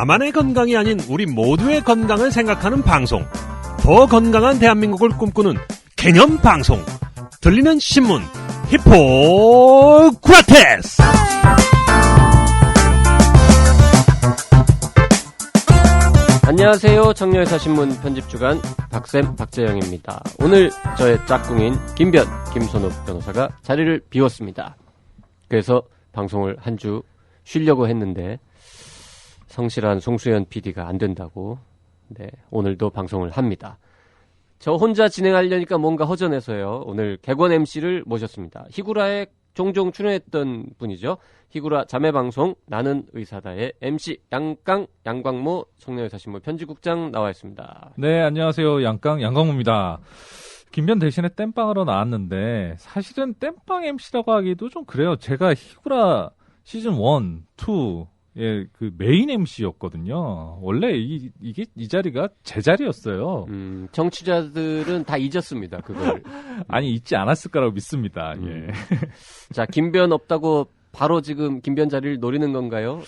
나만의 건강이 아닌 우리 모두의 건강을 생각하는 방송. 더 건강한 대한민국을 꿈꾸는 개념 방송. 들리는 신문 히포크라테스. 안녕하세요. 청년의사신문 편집주간 박쌤 박재영입니다. 오늘 저의 짝꿍인 김변 김선욱 변호사가 자리를 비웠습니다. 그래서 방송을 한 주 쉬려고 했는데 성실한 송수연 PD가 안 된다고 오늘도 방송을 합니다. 저 혼자 진행하려니까 뭔가 허전해서요. 오늘 객원 MC를 모셨습니다. 희구라에 종종 출연했던 분이죠. 희구라 자매방송 나는 의사다의 MC 양광모 청년의사신문 편집국장 나와 있습니다. 네, 안녕하세요. 양광모입니다. 김변 대신에 땜빵으로 나왔는데 사실은 땜빵 MC라고 하기도 좀 그래요. 제가 희구라 시즌 1, 2의 그 메인 MC였거든요. 원래 이 자리가 제 자리였어요. 청취자들은 다 잊었습니다. 그걸. 아니, 잊지 않았을 거라고 믿습니다. 예. 자, 김변 없다고 바로 지금 김변 자리를 노리는 건가요?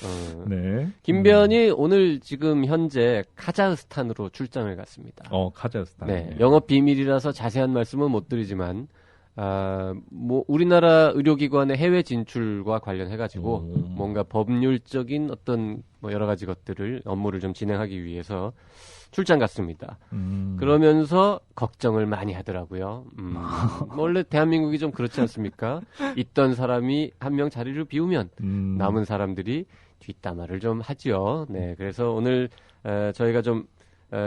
네. 김변이 오늘 지금 현재 카자흐스탄으로 출장을 갔습니다. 카자흐스탄. 네. 영업 비밀이라서 자세한 말씀은 못 드리지만, 우리나라 의료기관의 해외 진출과 관련해가지고 뭔가 법률적인 어떤 여러 가지 것들을 업무를 좀 진행하기 위해서 출장 갔습니다. 그러면서 걱정을 많이 하더라고요. 원래 대한민국이 좀 그렇지 않습니까? 있던 사람이 한 명 자리를 비우면 남은 사람들이 뒷담화를 좀 하지요. 네, 그래서 오늘 저희가 좀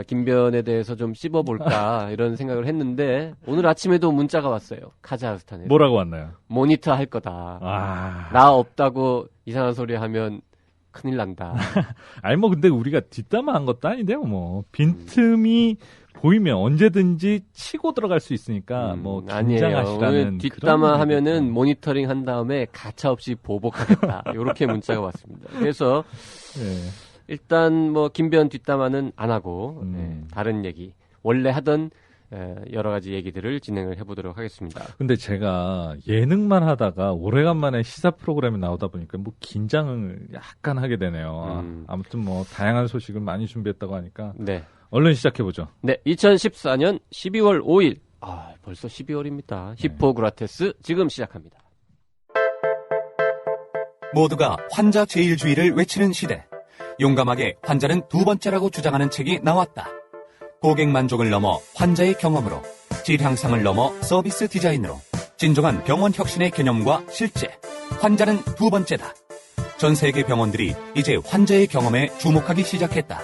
김변에 대해서 좀 씹어볼까 이런 생각을 했는데 오늘 아침에도 문자가 왔어요. 카자흐스탄에서. 뭐라고 왔나요? 모니터 할 거다. 나 없다고 이상한 소리 하면 큰일 난다. 아니 근데 우리가 뒷담화한 것도 아닌데요. 빈틈이 보이면 언제든지 치고 들어갈 수 있으니까 긴장하시라는. 뒷담화 하면은 모니터링 한 다음에 가차없이 보복하겠다. 이렇게 문자가 왔습니다. 그래서 일단 김변 뒷담화는 안 하고 다른 얘기 원래 하던 여러 가지 얘기들을 진행을 해보도록 하겠습니다. 근데 제가 예능만 하다가 오래간만에 시사 프로그램에 나오다 보니까 긴장을 약간 하게 되네요. 아무튼 다양한 소식을 많이 준비했다고 하니까 얼른 시작해보죠. 네, 2014년 12월 5일 벌써 12월입니다. 히포크라테스 지금 시작합니다. 모두가 환자 제일주의를 외치는 시대. 용감하게 환자는 두 번째라고 주장하는 책이 나왔다. 고객 만족을 넘어 환자의 경험으로, 질 향상을 넘어 서비스 디자인으로 진정한 병원 혁신의 개념과 실제. 환자는 두 번째다. 전 세계 병원들이 이제 환자의 경험에 주목하기 시작했다.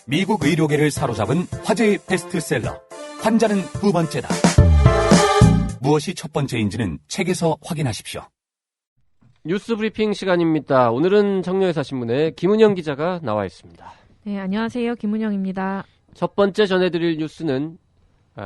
미국 의료계를 사로잡은 화제의 베스트셀러. 환자는 두 번째다. 무엇이 첫 번째인지는 책에서 확인하십시오. 뉴스 브리핑 시간입니다. 오늘은 청년의사신문에 김은영 기자가 나와 있습니다. 네, 안녕하세요. 김은영입니다. 첫 번째 전해드릴 뉴스는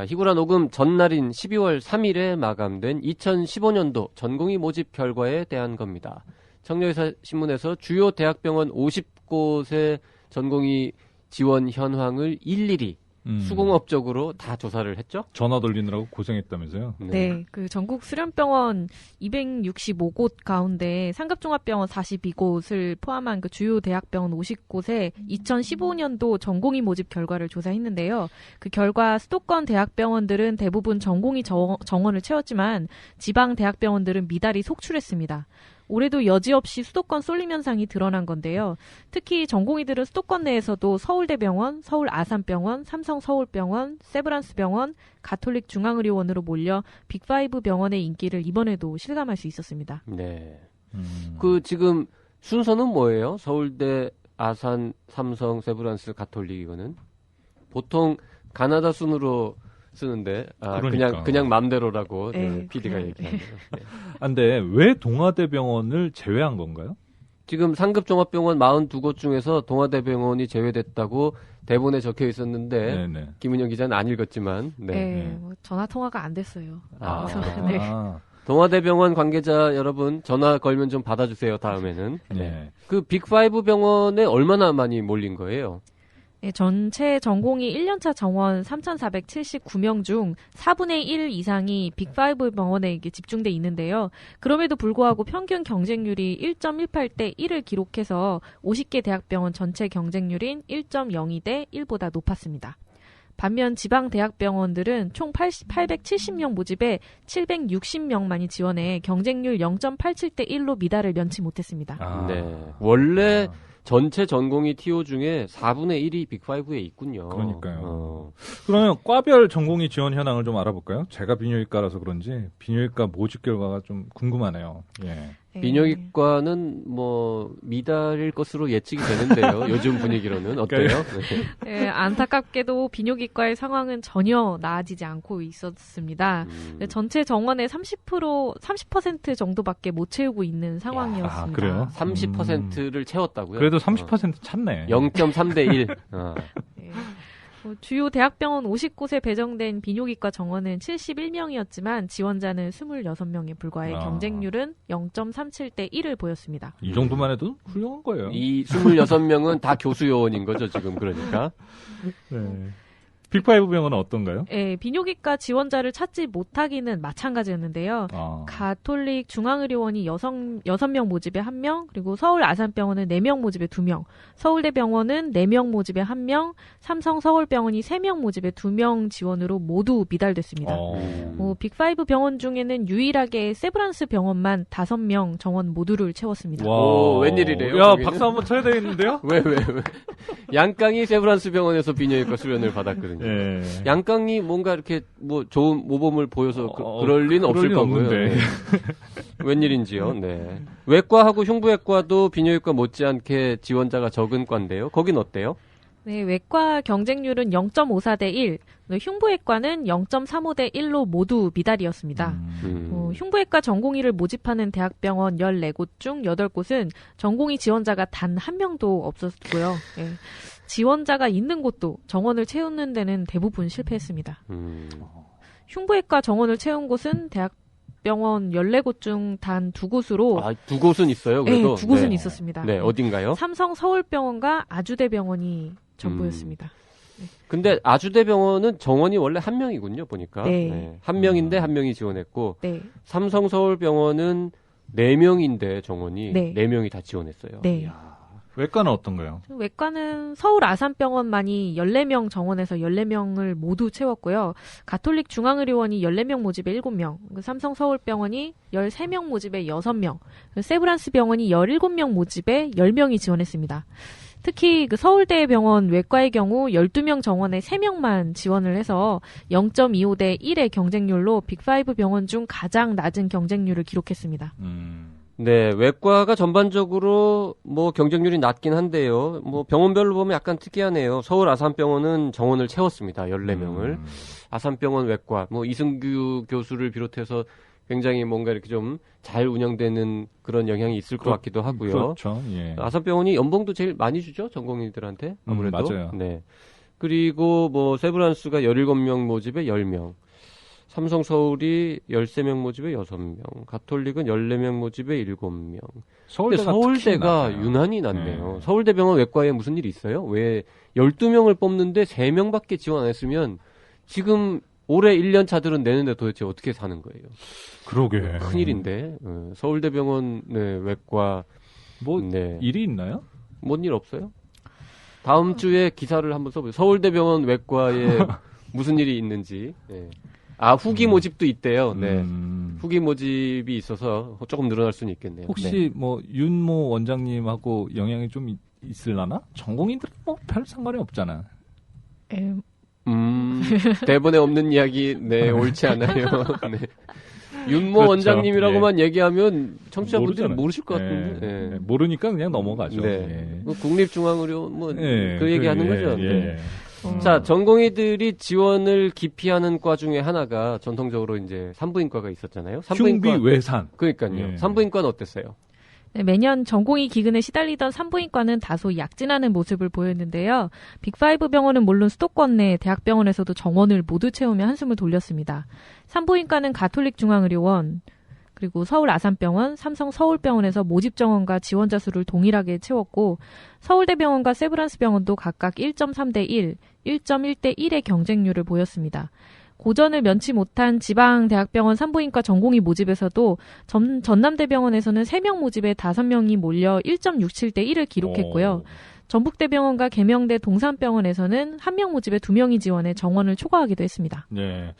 희구라 녹음 전날인 12월 3일에 마감된 2015년도 전공의 모집 결과에 대한 겁니다. 청년의사신문에서 주요 대학병원 50곳의 전공의 지원 현황을 일일이 수공업적으로 다 조사를 했죠? 전화 돌리느라고 고생했다면서요? 네, 그 전국 수련병원 265곳 가운데 상급종합병원 42곳을 포함한 그 주요 대학병원 50곳에 2015년도 전공의 모집 결과를 조사했는데요. 그 결과 수도권 대학병원들은 대부분 전공의 정원을 채웠지만 지방 대학병원들은 미달이 속출했습니다. 올해도 여지없이 수도권 쏠림 현상이 드러난 건데요. 특히 전공의들은 수도권 내에서도 서울대병원, 서울아산병원, 삼성서울병원, 세브란스병원, 가톨릭 중앙의료원으로 몰려 빅5 병원의 인기를 이번에도 실감할 수 있었습니다. 네. 지금 순서는 뭐예요? 서울대, 아산, 삼성, 세브란스, 가톨릭 이거는? 보통 가나다 순으로 쓰는데 그냥 맘대로라고 PD가 얘기하네요. 네. 근데 왜 동아대병원을 제외한 건가요? 지금 상급종합병원 42곳 중에서 동아대병원이 제외됐다고 대본에 적혀 있었는데 김은영 기자는 안 읽었지만 전화 통화가 안 됐어요. 동아대병원 관계자 여러분 전화 걸면 좀 받아주세요. 다음에는. 그 빅5 병원에 얼마나 많이 몰린 거예요? 네, 전체 전공의 1년차 정원 3,479명 중 4분의 1 이상이 빅5 병원에 집중돼 있는데요. 그럼에도 불구하고 평균 경쟁률이 1.18대 1을 기록해서 50개 대학병원 전체 경쟁률인 1.02대 1보다 높았습니다. 반면 지방 대학병원들은 총 870명 모집에 760명만이 지원해 경쟁률 0.87대 1로 미달을 면치 못했습니다. 네. 원래 전체 전공의 TO 중에 4분의 1이 빅5에 있군요. 그러니까요. 그러면 과별 전공의 지원 현황을 좀 알아볼까요? 제가 비뇨기과라서 그런지 비뇨기과 모집 결과가 좀 궁금하네요. 예. 비뇨기과는 뭐 미달일 것으로 예측이 되는데요. 요즘 분위기로는 어때요? 네, 안타깝게도 비뇨기과의 상황은 전혀 나아지지 않고 있었습니다. 전체 정원의 30% 정도밖에 못 채우고 있는 상황이었습니다. 아, 그래요? 30%를 채웠다고요? 그래도 30% 찼네. 0.3대 1. 네. 주요 대학병원 50곳에 배정된 비뇨기과 정원은 71명이었지만 지원자는 26명에 불과해 경쟁률은 0.37대 1을 보였습니다. 이 정도만 해도 훌륭한 거예요. 이 26명은 다 교수 요원인 거죠, 지금 그러니까. 네. 빅5 병원은 어떤가요? 네, 비뇨기과 지원자를 찾지 못하기는 마찬가지였는데요. 가톨릭 중앙의료원이 6명 모집에 1명, 그리고 서울 아산병원은 4명 모집에 2명, 서울대병원은 4명 모집에 1명, 삼성서울병원이 3명 모집에 2명 지원으로 모두 미달됐습니다. 빅5 병원 중에는 유일하게 세브란스 병원만 5명 정원 모두를 채웠습니다. 오, 웬일이래요? 야, 거기는? 박수 한번 쳐야 되겠는데요? 왜? 양강이 세브란스 병원에서 비뇨기과 수련을 받았거든요. 예. 양강이 뭔가 이렇게 뭐 좋은 모범을 보여서 그럴 리는 없을 거고요. 네. 웬일인지요. 네. 외과하고 흉부외과도 비뇨기과 못지않게 지원자가 적은 과인데요. 거긴 어때요? 네, 외과 경쟁률은 0.54대 1, 흉부외과는 0.35대 1로 모두 미달이었습니다. 흉부외과 전공의를 모집하는 대학병원 14곳 중 8곳은 전공의 지원자가 단 1명도 없었고요. 네. 지원자가 있는 곳도 정원을 채우는 데는 대부분 실패했습니다. 흉부외과 정원을 채운 곳은 대학병원 14곳 중 단 2곳으로 2곳은 있어요? 그래도? 네, 2곳은 있었습니다. 네, 어딘가요? 삼성 서울병원과 아주대병원이 전부였습니다. 근데 아주대병원은 정원이 원래 1명이군요, 보니까. 네. 네. 1명인데 1명이 지원했고 네. 삼성 서울병원은 4명인데 정원이 네. 4명이 다 지원했어요. 네. 이야. 외과는 어떤가요? 외과는 서울 아산병원만이 14명 정원에서 14명을 모두 채웠고요. 가톨릭 중앙의료원이 14명 모집에 7명, 삼성 서울병원이 13명 모집에 6명, 세브란스 병원이 17명 모집에 10명이 지원했습니다. 특히 서울대병원 외과의 경우 12명 정원에 3명만 지원을 해서 0.25대 1의 경쟁률로 빅5 병원 중 가장 낮은 경쟁률을 기록했습니다. 네, 외과가 전반적으로 뭐 경쟁률이 낮긴 한데요. 뭐 병원별로 보면 약간 특이하네요. 서울 아산병원은 정원을 채웠습니다. 14명을. 아산병원 외과, 뭐 이승규 교수를 비롯해서 굉장히 뭔가 이렇게 좀 잘 운영되는 그런 영향이 있을 것 같기도 하고요. 그렇죠. 예. 아산병원이 연봉도 제일 많이 주죠, 전공의들한테. 아무래도. 맞아요. 네. 그리고 뭐 세브란스가 17명 모집에 10명. 삼성 서울이 13명 모집에 6명, 가톨릭은 14명 모집에 7명. 근데 서울대가 유난히 낮네요. 서울대병원 외과에 무슨 일이 있어요? 왜 12명을 뽑는데 3명밖에 지원 안 했으면 지금 올해 1년 차들은 내는데 도대체 어떻게 사는 거예요? 그러게. 큰일인데. 서울대병원 외과 뭐 네. 일이 있나요? 뭔 일 없어요? 다음 주에 기사를 한번 써보세요. 서울대병원 외과에 무슨 일이 있는지. 네. 후기 모집도 있대요. 네. 후기 모집이 있어서 조금 늘어날 수는 있겠네요. 혹시 네. 뭐 윤모 원장님하고 영향이 좀 있을라나? 전공인들은 뭐 별 상관이 없잖아. 대본에 없는 이야기, 네, 옳지 않아요. 네. 윤모 그렇죠. 원장님이라고만 얘기하면 청취자분들이 모르잖아요. 모르실 것 같은데. 예. 네. 모르니까 그냥 넘어가죠. 네. 예. 뭐 국립중앙의료 뭐 예, 그 얘기하는 거죠. 예. 네. 자, 전공의들이 지원을 기피하는 과 중에 하나가 전통적으로 이제 산부인과가 있었잖아요. 흉비 외산. 그러니까요. 예. 산부인과는 어땠어요? 네, 매년 전공의 기근에 시달리던 산부인과는 다소 약진하는 모습을 보였는데요. 빅5 병원은 물론 수도권 내 대학병원에서도 정원을 모두 채우며 한숨을 돌렸습니다. 산부인과는 가톨릭 중앙의료원, 그리고 서울 아산병원, 삼성 서울병원에서 모집 정원과 지원자 수를 동일하게 채웠고 서울대병원과 세브란스병원도 각각 1.3대 1, 1.1대 1의 경쟁률을 보였습니다. 고전을 면치 못한 지방대학병원 산부인과 전공의 모집에서도 전남대병원에서는 3명 모집에 5명이 몰려 1.67대 1을 기록했고요. 전북대병원과 계명대 동산병원에서는 1명 모집에 2명이 지원해 정원을 초과하기도 했습니다. 네.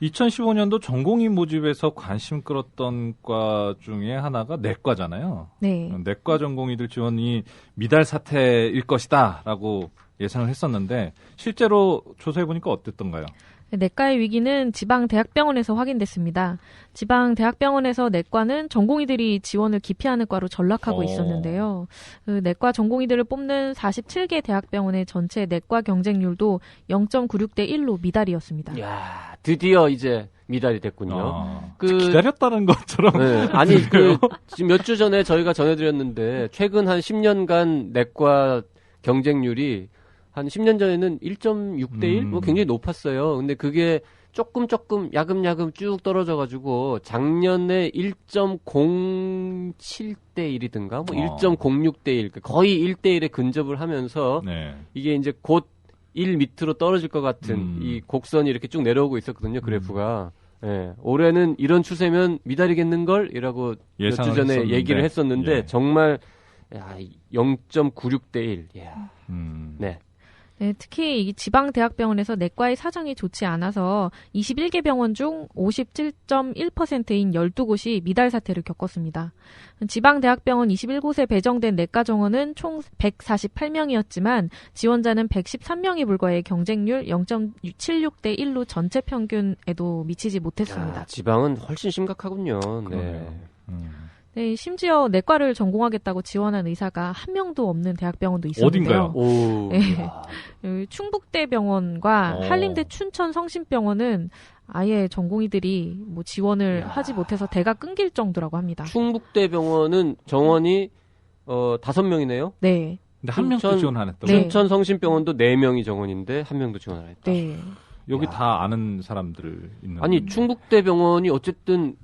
2015년도 전공의 모집에서 관심 끌었던 과 중에 하나가 내과잖아요. 네. 내과 전공의들 지원이 미달 사태일 것이다라고 예상을 했었는데 실제로 조사해보니까 어땠던가요? 내과의 위기는 지방대학병원에서 확인됐습니다. 지방대학병원에서 내과는 전공의들이 지원을 기피하는 과로 전락하고 있었는데요. 그 내과 전공의들을 뽑는 47개 대학병원의 전체 내과 경쟁률도 0.96대 1로 미달이었습니다. 이야, 드디어 이제 미달이 됐군요. 기다렸다는 것처럼. 네, 아니, 지금 몇 주 전에 저희가 전해드렸는데, 최근 한 10년간 내과 경쟁률이 한 10년 전에는 1.6대 1? 뭐 굉장히 높았어요. 근데 그게 조금 야금야금 쭉 떨어져가지고 작년에 1.07대 1이든가 뭐 1.06대 1, 거의 1대 1에 근접을 하면서 네. 이게 이제 곧 1 밑으로 떨어질 것 같은 이 곡선이 이렇게 쭉 내려오고 있었거든요. 그래프가. 예, 올해는 이런 추세면 미달이겠는걸? 이라고 몇 주 전에 했었는데. 얘기를 했었는데 예. 정말 0.96대 1. 예. 네. 네, 특히 이 지방대학병원에서 내과의 사정이 좋지 않아서 21개 병원 중 57.1%인 12곳이 미달 사태를 겪었습니다. 지방대학병원 21곳에 배정된 내과 정원은 총 148명이었지만 지원자는 113명에 불과해 경쟁률 0.76대 1로 전체 평균에도 미치지 못했습니다. 야, 지방은 훨씬 심각하군요. 네. 네, 심지어 내과를 전공하겠다고 지원한 의사가 한 명도 없는 대학병원도 있었는데요. 어딘가요? 오. 네, 충북대병원과 한림대 춘천성심병원은 아예 전공의들이 뭐 지원을 하지 못해서 대가 끊길 정도라고 합니다. 충북대병원은 정원이 5명이네요. 네. 근데 한 명도 지원 안 했다고? 네. 춘천성심병원도 4명이 정원인데 1명도 지원 안 했다. 네. 여기 다 아는 사람들 있는. 아니 충북대병원이 어쨌든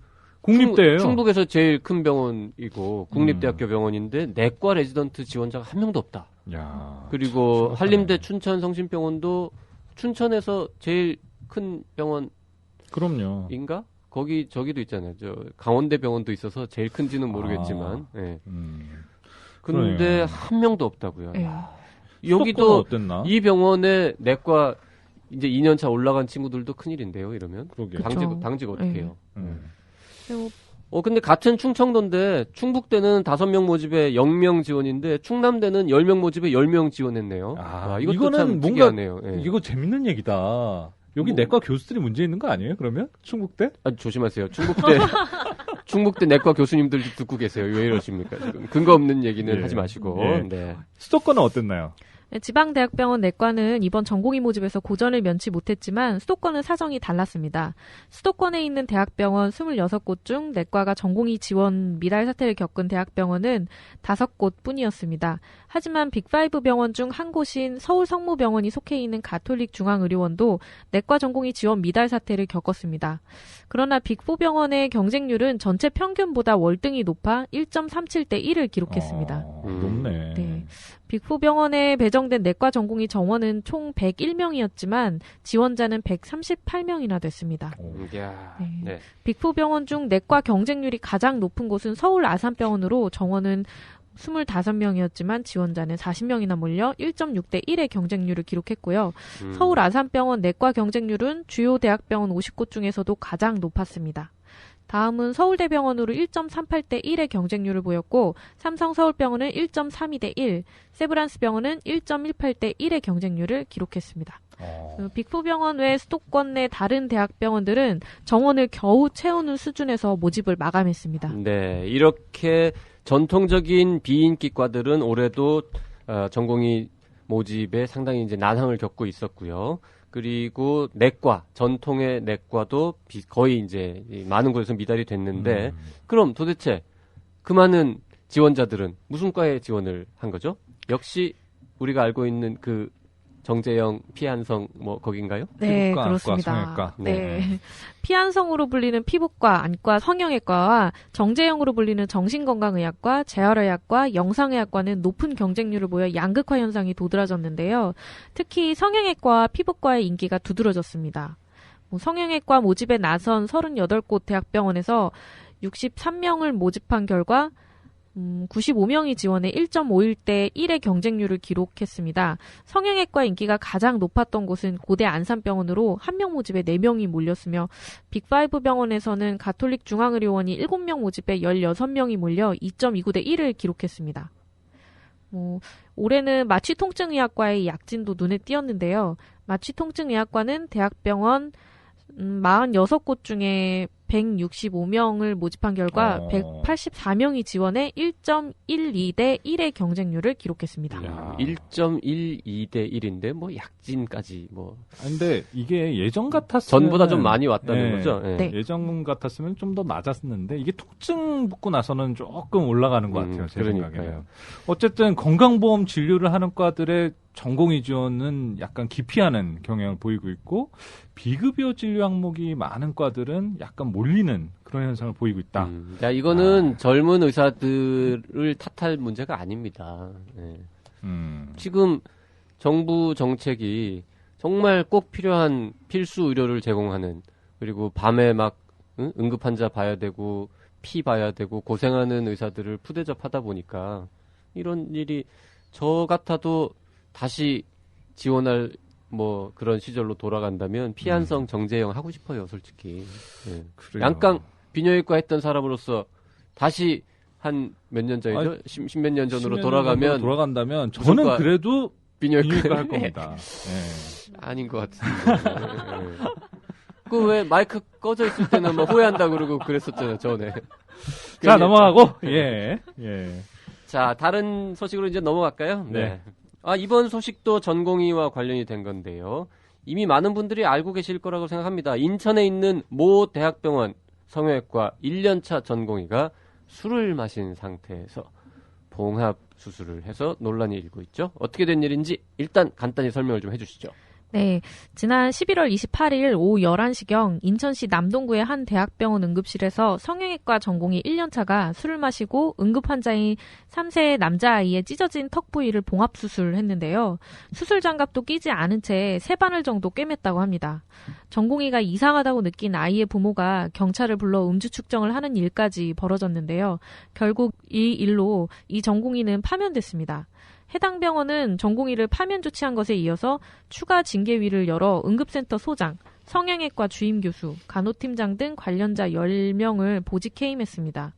국립대예요. 충북에서 제일 큰 병원이고 국립대학교 병원인데 내과 레지던트 지원자가 한 명도 없다. 야, 그리고 참 한림대 춘천성심병원도 춘천에서 제일 큰 병원인가? 그럼요. 거기 저기도 있잖아요. 저 강원대 병원도 있어서 제일 큰지는 모르겠지만. 예. 근데 그러네요. 한 명도 없다고요. 네. 여기도 어땠나? 이 병원에 내과 이제 2년차 올라간 친구들도 큰일인데요. 이러면 그러게. 그쵸. 당직 어떻게 해요? 그리고 근데 같은 충청도인데 충북대는 5명 모집에 0명 지원인데 충남대는 10명 모집에 10명 지원했네요. 이것도 이거는 참 뭔가 특이하네요. 예. 이거 재밌는 얘기다. 여기 내과 교수들이 문제 있는 거 아니에요? 그러면 충북대? 조심하세요. 충북대 내과 교수님들도 듣고 계세요. 왜 이러십니까? 지금 근거 없는 얘기는 예. 하지 마시고. 예. 네. 수도권은 어땠나요? 지방대학병원 내과는 이번 전공의 모집에서 고전을 면치 못했지만 수도권은 사정이 달랐습니다. 수도권에 있는 대학병원 26곳 중 내과가 전공의 지원 미달 사태를 겪은 대학병원은 5곳 뿐이었습니다. 하지만 빅5 병원 중 한 곳인 서울성모병원이 속해 있는 가톨릭 중앙의료원도 내과 전공의 지원 미달 사태를 겪었습니다. 그러나 빅4 병원의 경쟁률은 전체 평균보다 월등히 높아 1.37대 1을 기록했습니다. 높네. 네. 빅4 병원에 배정된 내과 전공의 정원은 총 101명이었지만 지원자는 138명이나 됐습니다. 이야, 네. 네. 빅4 병원 중 내과 경쟁률이 가장 높은 곳은 서울 아산병원으로 정원은 25명이었지만 지원자는 40명이나 몰려 1.6대 1의 경쟁률을 기록했고요. 서울 아산병원 내과 경쟁률은 주요 대학병원 50곳 중에서도 가장 높았습니다. 다음은 서울대병원으로 1.38대 1의 경쟁률을 보였고 삼성서울병원은 1.32대 1, 세브란스병원은 1.18대 1의 경쟁률을 기록했습니다. 빅4 병원 외 수도권 내 다른 대학병원들은 정원을 겨우 채우는 수준에서 모집을 마감했습니다. 네, 이렇게 전통적인 비인기과들은 올해도 전공의 모집에 상당히 이제 난항을 겪고 있었고요. 그리고 내과, 전통의 내과도 거의 이제 많은 곳에서 미달이 됐는데, 그럼 도대체 그 많은 지원자들은 무슨 과에 지원을 한 거죠? 역시 우리가 알고 있는 그 정재영, 피한성 뭐 거긴가요? 네, 피부과, 그렇습니다. 안과, 성형외과. 네. 피한성으로 불리는 피부과, 안과, 성형외과와 정재영으로 불리는 정신건강의학과, 재활의학과, 영상의학과는 높은 경쟁률을 보여 양극화 현상이 도드라졌는데요. 특히 성형외과와 피부과의 인기가 두드러졌습니다. 성형외과 모집에 나선 38곳 대학병원에서 63명을 모집한 결과 95명이 지원해 1.51대 1의 경쟁률을 기록했습니다. 성형외과 인기가 가장 높았던 곳은 고대 안산병원으로 1명 모집에 4명이 몰렸으며 빅5 병원에서는 가톨릭 중앙의료원이 7명 모집에 16명이 몰려 2.29대 1을 기록했습니다. 올해는 마취통증의학과의 약진도 눈에 띄었는데요. 마취통증의학과는 대학병원 46곳 중에 165명을 모집한 결과 184명이 지원해 1.12대 1의 경쟁률을 기록했습니다. 야. 1.12대 1인데 뭐 약진까지 뭐 근데 이게 예전 같았으면 전보다 좀 많이 왔다는 네. 거죠. 예. 네. 예전 같았으면 좀 더 낮았는데 이게 통증 붙고 나서는 조금 올라가는 것 같아요. 제 그러니까요. 생각에는. 어쨌든 건강보험 진료를 하는 과들의 전공의 지원은 약간 기피하는 경향을 보이고 있고 비급여 진료 항목이 많은 과들은 약간 몰리는 그런 현상을 보이고 있다. 야, 이거는 젊은 의사들을 탓할 문제가 아닙니다. 예. 지금 정부 정책이 정말 꼭 필요한 필수 의료를 제공하는 그리고 밤에 막 응급 환자 봐야 되고 피 봐야 되고 고생하는 의사들을 푸대접하다 보니까 이런 일이 저 같아도 다시 지원할 뭐 그런 시절로 돌아간다면 피한성 정재영 하고 싶어요, 솔직히. 예. 그래요. 양강 비뇨기과 했던 사람으로서 다시 한 몇 년 전이죠? 십몇 년 전으로 돌아간다면 저는 무조건 그래도 비뇨기과 비뇨기과 할 겁니다. 네. 아닌 것 같은데. 그 왜 마이크 꺼져 있을 때는 뭐 후회한다 그러고 그랬었잖아요, 전에. 자, 넘어가고. 예. 예. 자, 다른 소식으로 이제 넘어갈까요? 네. 이번 소식도 전공의와 관련이 된 건데요. 이미 많은 분들이 알고 계실 거라고 생각합니다. 인천에 있는 모 대학병원 성형외과 1년차 전공의가 술을 마신 상태에서 봉합 수술을 해서 논란이 일고 있죠. 어떻게 된 일인지 일단 간단히 설명을 좀 해주시죠. 네, 지난 11월 28일 오후 11시경 인천시 남동구의 한 대학병원 응급실에서 성형외과 전공의 1년차가 술을 마시고 응급 환자인 3세 남자아이의 찢어진 턱 부위를 봉합수술을 했는데요. 수술 장갑도 끼지 않은 채 3바늘 정도 꿰맸다고 합니다. 전공의가 이상하다고 느낀 아이의 부모가 경찰을 불러 음주 측정을 하는 일까지 벌어졌는데요. 결국 이 일로 이 전공의는 파면됐습니다. 해당 병원은 전공의를 파면 조치한 것에 이어서 추가 징계위를 열어 응급센터 소장, 성형외과 주임 교수, 간호팀장 등 관련자 10명을 보직 해임했습니다.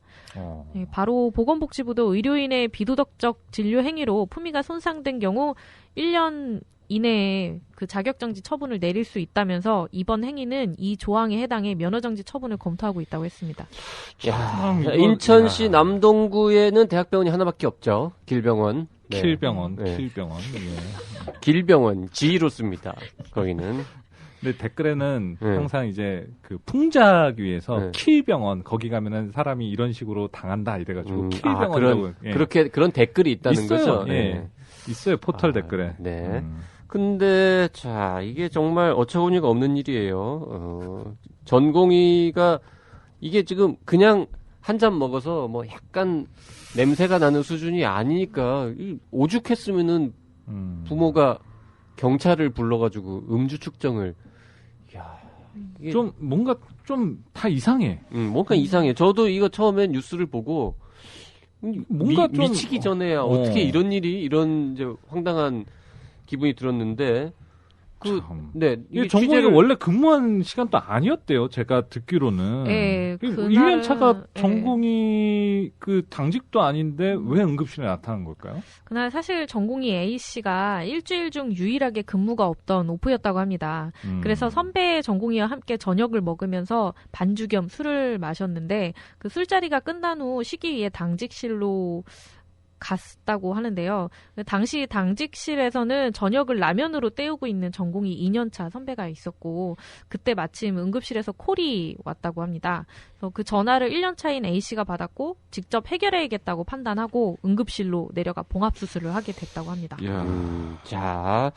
네, 바로 보건복지부도 의료인의 비도덕적 진료 행위로 품위가 손상된 경우 1년 이내에 그 자격정지 처분을 내릴 수 있다면서 이번 행위는 이 조항에 해당해 면허정지 처분을 검토하고 있다고 했습니다. 인천시 남동구에는 대학병원이 하나밖에 없죠. 길병원. 네. 킬병원. 네. 킬병원. 예. 길병원, G로 씁니다. 거기는. 근데 댓글에는 네. 항상 이제 그 풍자하기 위해서 네. 킬병원 거기 가면은 사람이 이런 식으로 당한다 이래가지고 킬병원이라고 그런 댓글이 있다는 있어요. 거죠. 예. 네. 있어요 포털 댓글에. 네. 근데 자 이게 정말 어처구니가 없는 일이에요. 전공의가 이게 지금 그냥 한 잔 먹어서 뭐 약간 냄새가 나는 수준이 아니니까 오죽했으면은 부모가 경찰을 불러가지고 음주 측정을 이게 좀 뭔가 좀 다 이상해. 뭔가 이상해. 저도 이거 처음엔 뉴스를 보고 뭔가 좀 미치기 전에야 어떻게 이런 일이 이런 이제 황당한 기분이 들었는데 네 이게 전공이 원래 근무한 시간도 아니었대요. 제가 듣기로는. 네, 1년 차가 전공이 그 당직도 아닌데 왜 응급실에 나타난 걸까요? 그날 사실 전공의 A씨가 일주일 중 유일하게 근무가 없던 오프였다고 합니다. 그래서 선배 전공의와 함께 저녁을 먹으면서 반주 겸 술을 마셨는데 그 술자리가 끝난 후 쉬기 위해 당직실로 갔다고 하는데요. 당시 당직실에서는 저녁을 라면으로 때우고 있는 전공이 2년차 선배가 있었고 그때 마침 응급실에서 콜이 왔다고 합니다. 그래서 그 전화를 1년차인 A씨가 받았고 직접 해결해야겠다고 판단하고 응급실로 내려가 봉합수술을 하게 됐다고 합니다. 자,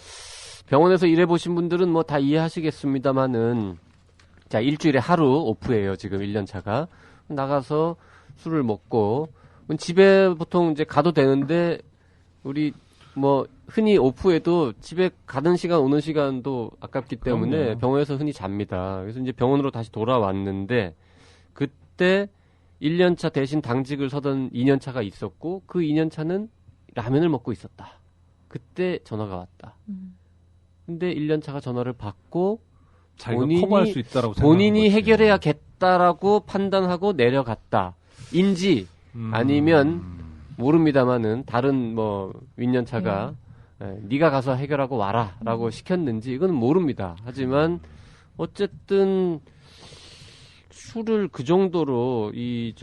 병원에서 일해보신 분들은 뭐 다 이해하시겠습니다만은 자, 일주일에 하루 오프예요. 지금 1년차가. 나가서 술을 먹고 집에 보통 이제 가도 되는데 우리 뭐 흔히 오프에도 집에 가는 시간 오는 시간도 아깝기 때문에 그럼요. 병원에서 흔히 잡니다. 그래서 이제 병원으로 다시 돌아왔는데 그때 1년차 대신 당직을 서던 2년차가 있었고 그 2년차는 라면을 먹고 있었다. 그때 전화가 왔다. 근데 1년차가 전화를 받고 자기가 본인이- 커버할 수 있다라고 본인이 생각한 거지. 해결해야겠다라고 판단하고 내려갔다. 인지 아니면 모릅니다만은 다른 뭐 윗년차가 네가 가서 해결하고 와라라고 시켰는지 이건 모릅니다. 하지만 어쨌든 술을 그 정도로 이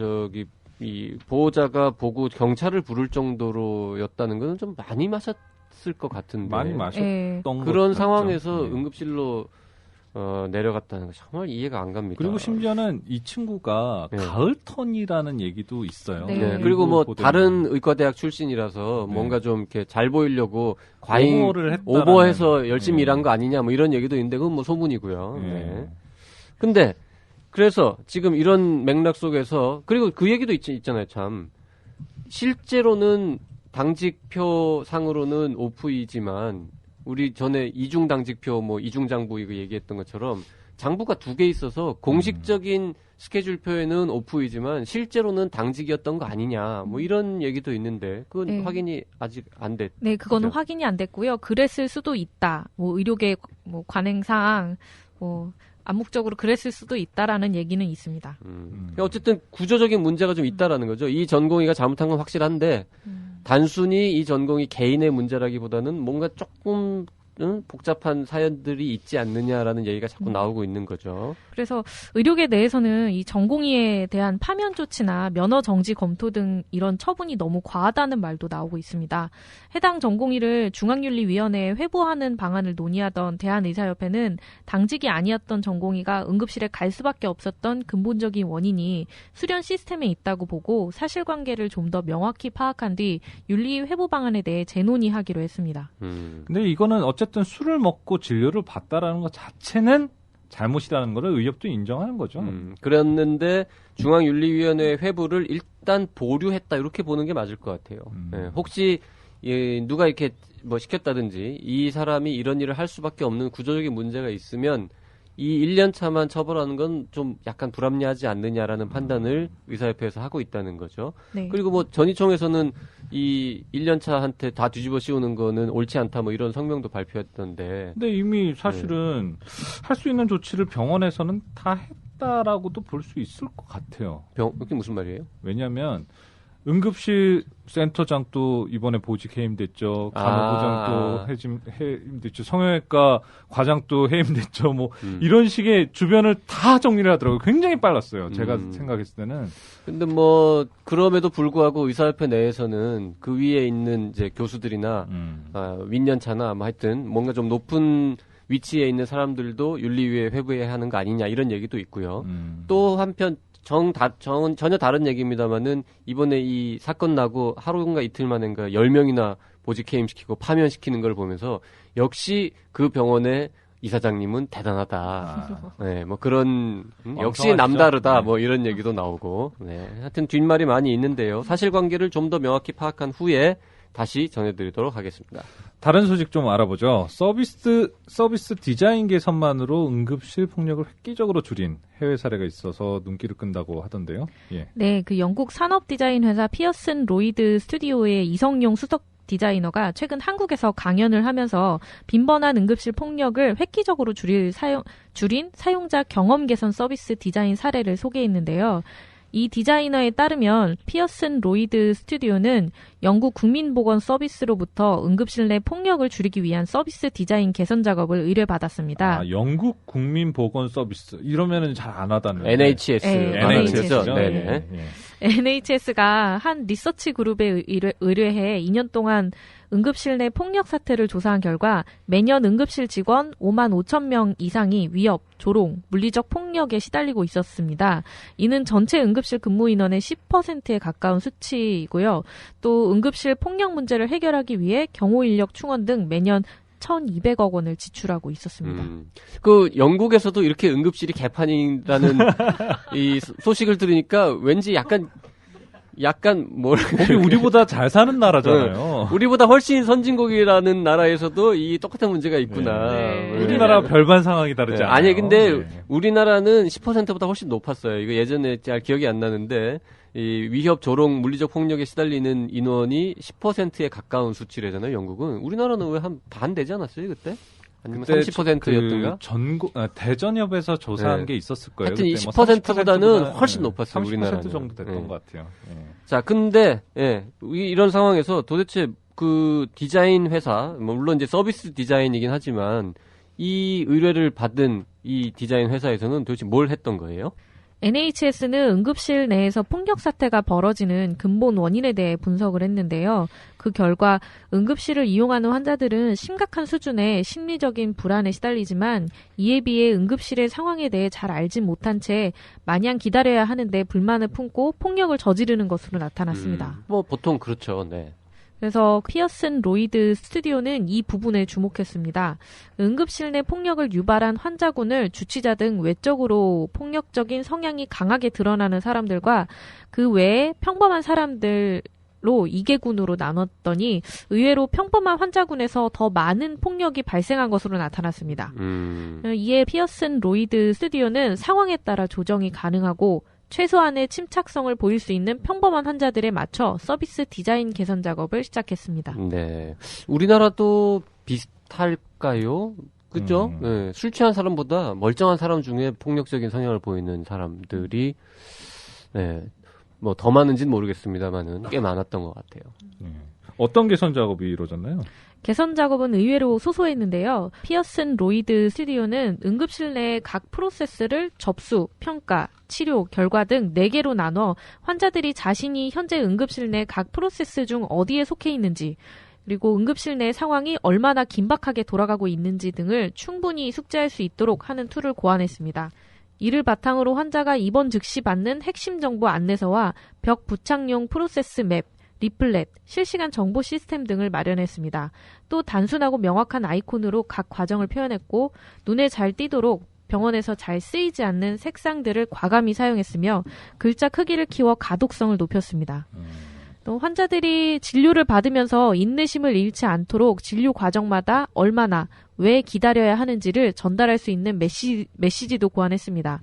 보호자가 보고 경찰을 부를 정도로였다는 건 좀 많이 마셨을 것 같은데 많이 마셨던 예. 것 그런 같죠. 상황에서 네. 응급실로 내려갔다는 거 정말 이해가 안 갑니다. 그리고 심지어는 이 친구가 네. 가을턴이라는 얘기도 있어요. 네. 네, 그리고 뭐 보도에는. 다른 의과대학 출신이라서 네. 뭔가 좀 이렇게 잘 보이려고 과잉 오버를 했다라는. 오버해서 열심히 네. 일한 거 아니냐 뭐 이런 얘기도 있는데 그건 뭐 소문이고요. 네. 네. 근데 그래서 지금 이런 맥락 속에서 그리고 그 얘기도 있잖아요. 참 실제로는 당직표 상으로는 오프이지만 우리 전에 이중 당직표 뭐 이중 장부 이거 얘기했던 것처럼 장부가 2개 있어서 공식적인 스케줄표에는 오프이지만 실제로는 당직이었던 거 아니냐 뭐 이런 얘기도 있는데 그건 네. 확인이 아직 안 됐. 네, 그거는 그죠? 확인이 안 됐고요. 그랬을 수도 있다. 뭐 의료계 뭐 관행상 뭐 암묵적으로 그랬을 수도 있다라는 얘기는 있습니다. 어쨌든 구조적인 문제가 좀 있다라는 거죠. 이 전공의가 잘못한 건 확실한데 단순히 이 전공이 개인의 문제라기보다는 뭔가 조금 복잡한 사연들이 있지 않느냐라는 얘기가 자꾸 나오고 있는 거죠. 그래서 의료계 내에서는 이 전공의에 대한 파면 조치나 면허 정지 검토 등 이런 처분이 너무 과하다는 말도 나오고 있습니다. 해당 전공의를 중앙윤리위원회에 회부하는 방안을 논의하던 대한의사협회는 당직이 아니었던 전공의가 응급실에 갈 수밖에 없었던 근본적인 원인이 수련 시스템에 있다고 보고 사실관계를 좀 더 명확히 파악한 뒤 윤리 회부 방안에 대해 재논의하기로 했습니다. 근데 이거는 어쨌든 술을 먹고 진료를 받다라는 것 자체는 잘못이라는 거를 의협도 인정하는 거죠. 그랬는데 중앙윤리위원회 회부를 일단 보류했다 이렇게 보는 게 맞을 것 같아요. 네, 혹시 누가 이렇게 뭐 시켰다든지 이 사람이 이런 일을 할 수밖에 없는 구조적인 문제가 있으면 이 1년 차만 처벌하는 건 좀 약간 불합리하지 않느냐라는 판단을 의사협회에서 하고 있다는 거죠. 네. 그리고 뭐 전의총에서는 이 1년 차한테 다 뒤집어 씌우는 거는 옳지 않다 뭐 이런 성명도 발표했던데. 근데 이미 사실은 할 수 있는 조치를 병원에서는 다 했다라고도 볼 수 있을 것 같아요. 그게 무슨 말이에요? 왜냐하면 응급실 센터장도 이번에 보직 해임됐죠. 간호부장도 해임됐죠. 성형외과 과장도 해임됐죠. 뭐 이런 식의 주변을 다 정리를 하더라고요. 굉장히 빨랐어요. 제가 생각했을 때는. 근데 뭐 그럼에도 불구하고 의사협회 내에서는 그 위에 있는 이제 교수들이나 윗년차나 뭐 하여튼 뭔가 좀 높은 위치에 있는 사람들도 윤리위에 회부해야 하는 거 아니냐 이런 얘기도 있고요. 또 한편 전혀 다른 얘기입니다만은 이번에 이 사건 나고 하루인가 이틀 만인가 10명이나 보직 해임시키고 파면시키는 걸 보면서 역시 그 병원의 이사장님은 대단하다. 네, 뭐 그런 역시 남다르다. 뭐 이런 얘기도 나오고. 네, 하여튼 뒷말이 많이 있는데요. 사실관계를 좀 더 명확히 파악한 후에 다시 전해드리도록 하겠습니다. 다른 소식 좀 알아보죠. 서비스 디자인 개선만으로 응급실 폭력을 획기적으로 줄인 해외 사례가 있어서 눈길을 끈다고 하던데요. 예. 네, 그 영국 산업 디자인 회사 피어슨 로이드 스튜디오의 이성용 수석 디자이너가 최근 한국에서 강연을 하면서 빈번한 응급실 폭력을 획기적으로 줄인 사용자 경험 개선 서비스 디자인 사례를 소개했는데요. 이 디자이너에 따르면 피어슨 로이드 스튜디오는 영국 국민보건 서비스로부터 응급실 내 폭력을 줄이기 위한 서비스 디자인 개선 작업을 의뢰받았습니다. 아, 영국 국민보건 서비스 이러면은 잘 안 하다는. NHS. 네, NHS죠. 네네. NHS가 한 리서치 그룹에 의뢰해 2년 동안 응급실 내 폭력 사태를 조사한 결과 매년 응급실 직원 5만 5천 명 이상이 위협, 조롱, 물리적 폭력에 시달리고 있었습니다. 이는 전체 응급실 근무 인원의 10%에 가까운 수치이고요. 또 응급실 폭력 문제를 해결하기 위해 경호 인력 충원 등 매년 1,200억 원을 지출하고 있었습니다. 그 영국에서도 이렇게 응급실이 개판이라는 이 소식을 들으니까 왠지 약간 거기 우리보다 잘 사는 나라잖아요. 우리보다 훨씬 선진국이라는 나라에서도 이 똑같은 문제가 있구나. 네. 우리나라 별반 상황이 다르지 않아요. 아니 근데 네. 우리나라는 10%보다 훨씬 높았어요. 이거 예전에 잘 기억이 안 나는데 이 위협, 조롱, 물리적 폭력에 시달리는 인원이 10%에 가까운 수치래잖아요. 영국은. 우리나라는 왜 한 반 되지 않았어요 그때? 아니면 30%였던가? 대전협에서 조사한 네. 게 있었을 거예요. 하여튼 이 그때 10%보다는 훨씬 높았어요. 30% 우리나라는. 정도 됐던 네. 것 같아요. 예. 자, 근데 이런 상황에서 도대체 그 디자인 회사, 물론 이제 서비스 디자인이긴 하지만 이 의뢰를 받은 이 디자인 회사에서는 도대체 뭘 했던 거예요? NHS는 응급실 내에서 폭력 사태가 벌어지는 근본 원인에 대해 분석을 했는데요. 그 결과 응급실을 이용하는 환자들은 심각한 수준의 심리적인 불안에 시달리지만 이에 비해 응급실의 상황에 대해 잘 알지 못한 채 마냥 기다려야 하는데 불만을 품고 폭력을 저지르는 것으로 나타났습니다. 뭐 보통 그렇죠. 네. 그래서 피어슨 로이드 스튜디오는 이 부분에 주목했습니다. 응급실 내 폭력을 유발한 환자군을 주치자 등 외적으로 폭력적인 성향이 강하게 드러나는 사람들과 그 외에 평범한 사람들로 2개군으로 나눴더니 의외로 평범한 환자군에서 더 많은 폭력이 발생한 것으로 나타났습니다. 이에 피어슨 로이드 스튜디오는 상황에 따라 조정이 가능하고 최소한의 침착성을 보일 수 있는 평범한 환자들에 맞춰 서비스 디자인 개선 작업을 시작했습니다. 네. 우리나라도 비슷할까요? 그죠? 네. 술 취한 사람보다 멀쩡한 사람 중에 폭력적인 성향을 보이는 사람들이, 네. 뭐 더 많은지는 모르겠습니다만은 꽤 많았던 것 같아요. 어떤 개선 작업이 이루어졌나요? 개선 작업은 의외로 소소했는데요. 피어슨 로이드 스튜디오는 응급실 내 각 프로세스를 접수, 평가, 치료, 결과 등 4개로 나눠 환자들이 자신이 현재 응급실 내 각 프로세스 중 어디에 속해 있는지, 그리고 응급실 내 상황이 얼마나 긴박하게 돌아가고 있는지 등을 충분히 숙지할 수 있도록 하는 툴을 고안했습니다. 이를 바탕으로 환자가 입원 즉시 받는 핵심 정보 안내서와 벽 부착용 프로세스 맵, 리플렛, 실시간 정보 시스템 등을 마련했습니다. 또 단순하고 명확한 아이콘으로 각 과정을 표현했고 눈에 잘 띄도록 병원에서 잘 쓰이지 않는 색상들을 과감히 사용했으며 글자 크기를 키워 가독성을 높였습니다. 또 환자들이 진료를 받으면서 인내심을 잃지 않도록 진료 과정마다 얼마나, 왜 기다려야 하는지를 전달할 수 있는 메시지도 고안했습니다.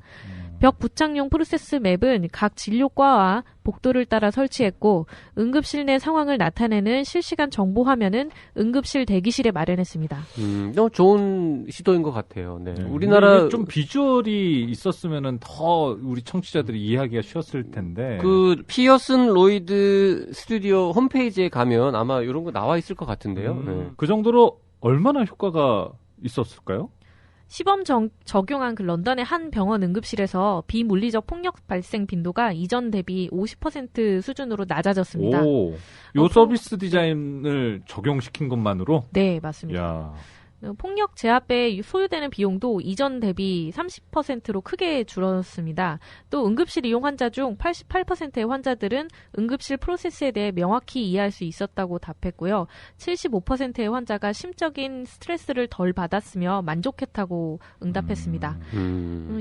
벽 부착용 프로세스 맵은 각 진료과와 복도를 따라 설치했고 응급실 내 상황을 나타내는 실시간 정보 화면은 응급실 대기실에 마련했습니다. 너무 좋은 시도인 것 같아요. 네. 네. 우리나라 좀 비주얼이 있었으면은 더 우리 청취자들이 이해하기가 쉬웠을 텐데. 그 피어슨 로이드 스튜디오 홈페이지에 가면 아마 이런 거 나와 있을 것 같은데요. 네. 그 정도로 얼마나 효과가 있었을까요? 시범 적용한 그 런던의 한 병원 응급실에서 비물리적 폭력 발생 빈도가 이전 대비 50% 수준으로 낮아졌습니다. 오, 요 서비스 디자인을 적용시킨 것만으로? 네, 맞습니다. 야. 폭력 제압에 소요되는 비용도 이전 대비 30%로 크게 줄었습니다. 또 응급실 이용 환자 중 88%의 환자들은 응급실 프로세스에 대해 명확히 이해할 수 있었다고 답했고요. 75%의 환자가 심적인 스트레스를 덜 받았으며 만족했다고 응답했습니다.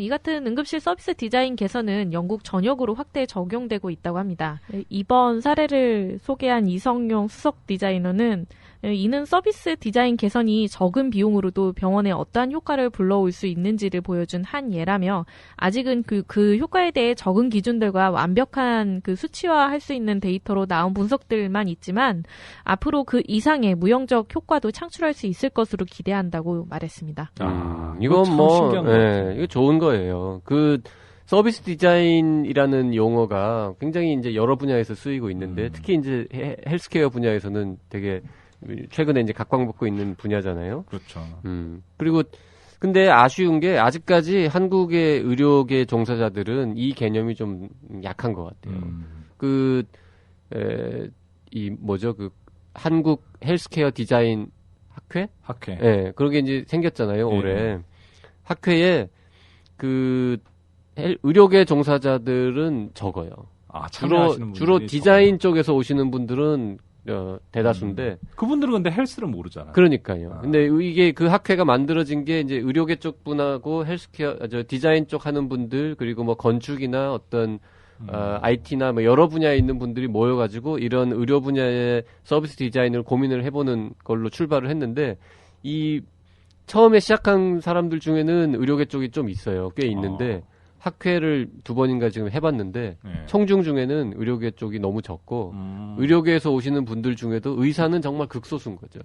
이 같은 응급실 서비스 디자인 개선은 영국 전역으로 확대 적용되고 있다고 합니다. 이번 사례를 소개한 이성용 수석 디자이너는 이는 서비스 디자인 개선이 적은 비용으로도 병원에 어떠한 효과를 불러올 수 있는지를 보여준 한 예라며 아직은 그 효과에 대해 적은 기준들과 완벽한 그 수치화할 수 있는 데이터로 나온 분석들만 있지만 앞으로 그 이상의 무형적 효과도 창출할 수 있을 것으로 기대한다고 말했습니다. 이건 참 뭐, 신기한 것 같아요. 이거 좋은 거예요. 서비스 디자인이라는 용어가 굉장히 이제 여러 분야에서 쓰이고 있는데 특히 이제 헬스케어 분야에서는 되게 최근에 이제 각광받고 있는 분야잖아요. 그렇죠. 그리고 근데 아쉬운 게 아직까지 한국의 의료계 종사자들은 이 개념이 좀 약한 것 같아요. 이 뭐죠? 그 한국 헬스케어 디자인 학회? 학회. 예, 그런 게 이제 생겼잖아요, 올해. 학회에 그 의료계 종사자들은 적어요. 아, 참여하시는 주로 분들이 디자인 쪽에서 오시는 분들은 대다수인데 그분들은 근데 헬스를 모르잖아요. 그러니까요. 근데 이게 그 학회가 만들어진 게 이제 의료계 쪽 분하고 헬스케어, 디자인 쪽 하는 분들 그리고 뭐 건축이나 어떤 IT나 뭐 여러 분야에 있는 분들이 모여가지고 이런 의료 분야의 서비스 디자인을 고민을 해보는 걸로 출발을 했는데 이 처음에 시작한 사람들 중에는 의료계 쪽이 좀 있어요. 꽤 있는데 학회를 2번인가 지금 해봤는데 청중 중에는 의료계 쪽이 너무 적고 의료계에서 오시는 분들 중에도 의사는 정말 극소수인 거죠.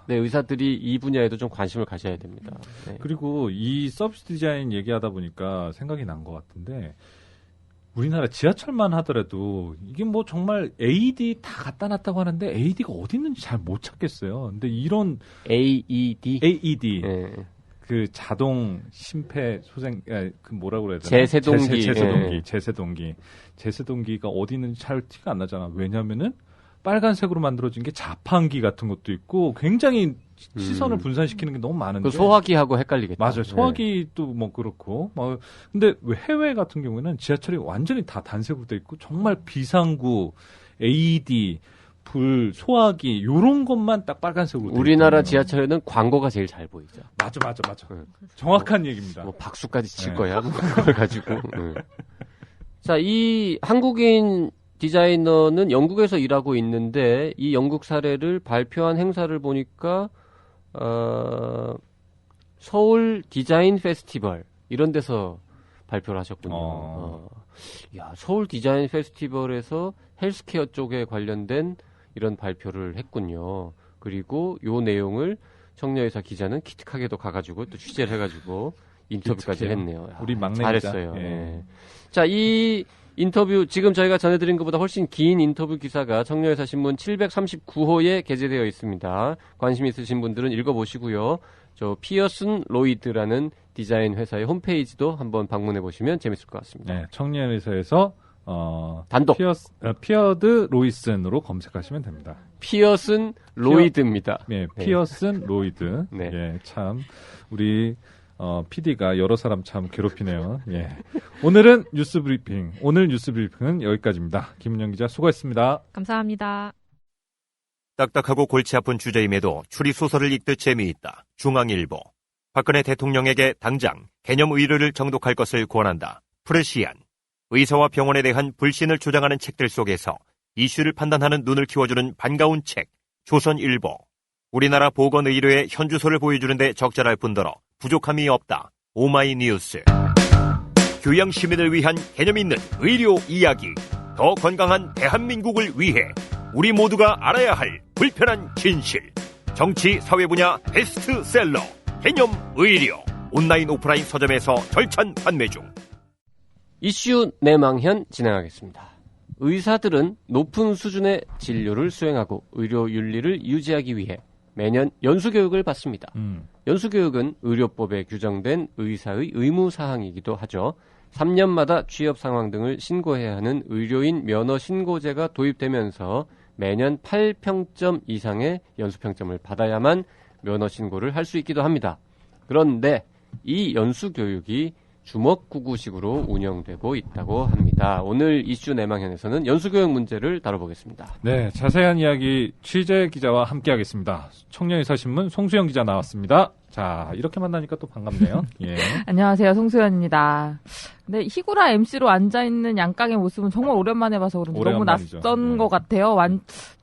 네, 의사들이 이 분야에도 좀 관심을 가져야 됩니다. 네. 그리고 이 서비스 디자인 얘기하다 보니까 생각이 난 것 같은데 우리나라 지하철만 하더라도 이게 뭐 정말 AED 다 갖다 놨다고 하는데 AED가 어디 있는지 잘 못 찾겠어요. 근데 이런 AED 네. 그 자동 심폐소생 그 뭐라고 그래야 되나? 제세동기가 어디 있는지 잘 티가 안 나잖아. 왜냐면은 빨간색으로 만들어진 게 자판기 같은 것도 있고 굉장히 시선을 분산시키는 게 너무 많은데. 그 소화기하고 헷갈리겠죠. 맞아요. 소화기도 뭐 그렇고. 근데 왜 해외 같은 경우에는 지하철이 완전히 다 단색으로 돼 있고 정말 비상구, AED, 불, 소화기 요런 것만 딱 빨간색으로. 우리나라 지하철에는 광고가 제일 잘 보이죠. 맞아. 정확한 얘기입니다. 뭐 박수까지 칠 거야. 그걸 가지고. 자, 이 한국인 디자이너는 영국에서 일하고 있는데 이 영국 사례를 발표한 행사를 보니까 서울 디자인 페스티벌 이런 데서 발표를 하셨군요. 야, 서울 디자인 페스티벌에서 헬스케어 쪽에 관련된 이런 발표를 했군요. 그리고 요 내용을 청년의사 기자는 기특하게도 가가지고 또 취재를 해가지고 인터뷰까지 했네요. 야, 우리 막내 잘했어요. 기자. 네. 자, 이 인터뷰 지금 저희가 전해드린 것보다 훨씬 긴 인터뷰 기사가 청년의사 신문 739호에 게재되어 있습니다. 관심 있으신 분들은 읽어보시고요. 저 피어슨 로이드라는 디자인 회사의 홈페이지도 한번 방문해 보시면 재밌을 것 같습니다. 네, 청년의사에서 단독 피어드 로이슨으로 검색하시면 됩니다. 피어슨 로이드입니다. 네, 피어슨 로이드. 네. 예, 참 우리 PD가 여러 사람 참 괴롭히네요. 예. 오늘 뉴스 브리핑은 여기까지입니다. 김은영 기자 수고했습니다. 감사합니다. 딱딱하고 골치 아픈 주제임에도 추리소설을 읽듯 재미있다. 중앙일보. 박근혜 대통령에게 당장 개념 의료를 정독할 것을 권한다. 프레시안. 의사와 병원에 대한 불신을 조장하는 책들 속에서 이슈를 판단하는 눈을 키워주는 반가운 책. 조선일보. 우리나라 보건의료의 현주소를 보여주는데 적절할 뿐더러 부족함이 없다. 오마이뉴스. 교양 시민을 위한 개념 있는 의료 이야기. 더 건강한 대한민국을 위해 우리 모두가 알아야 할 불편한 진실. 정치 사회 분야 베스트셀러 개념 의료. 온라인 오프라인 서점에서 절찬 판매 중. 이슈 내망현 진행하겠습니다. 의사들은 높은 수준의 진료를 수행하고 의료 윤리를 유지하기 위해 매년 연수교육을 받습니다. 연수교육은 의료법에 규정된 의사의 의무사항이기도 하죠. 3년마다 취업 상황 등을 신고해야 하는 의료인 면허 신고제가 도입되면서 매년 8평점 이상의 연수평점을 받아야만 면허 신고를 할 수 있기도 합니다. 그런데 이 연수교육이 주먹구구식으로 운영되고 있다고 합니다. 오늘 이슈 내망현에서는 연수교육 문제를 다뤄보겠습니다. 네, 자세한 이야기 취재 기자와 함께하겠습니다. 청년의사신문 송수영 기자 나왔습니다. 자, 이렇게 만나니까 또 반갑네요. 예. 안녕하세요, 송수연입니다. 근데 희구라 MC로 앉아있는 양깡의 모습은 정말 오랜만에 봐서 그런지 너무 오래간만이죠. 낯선 것 같아요.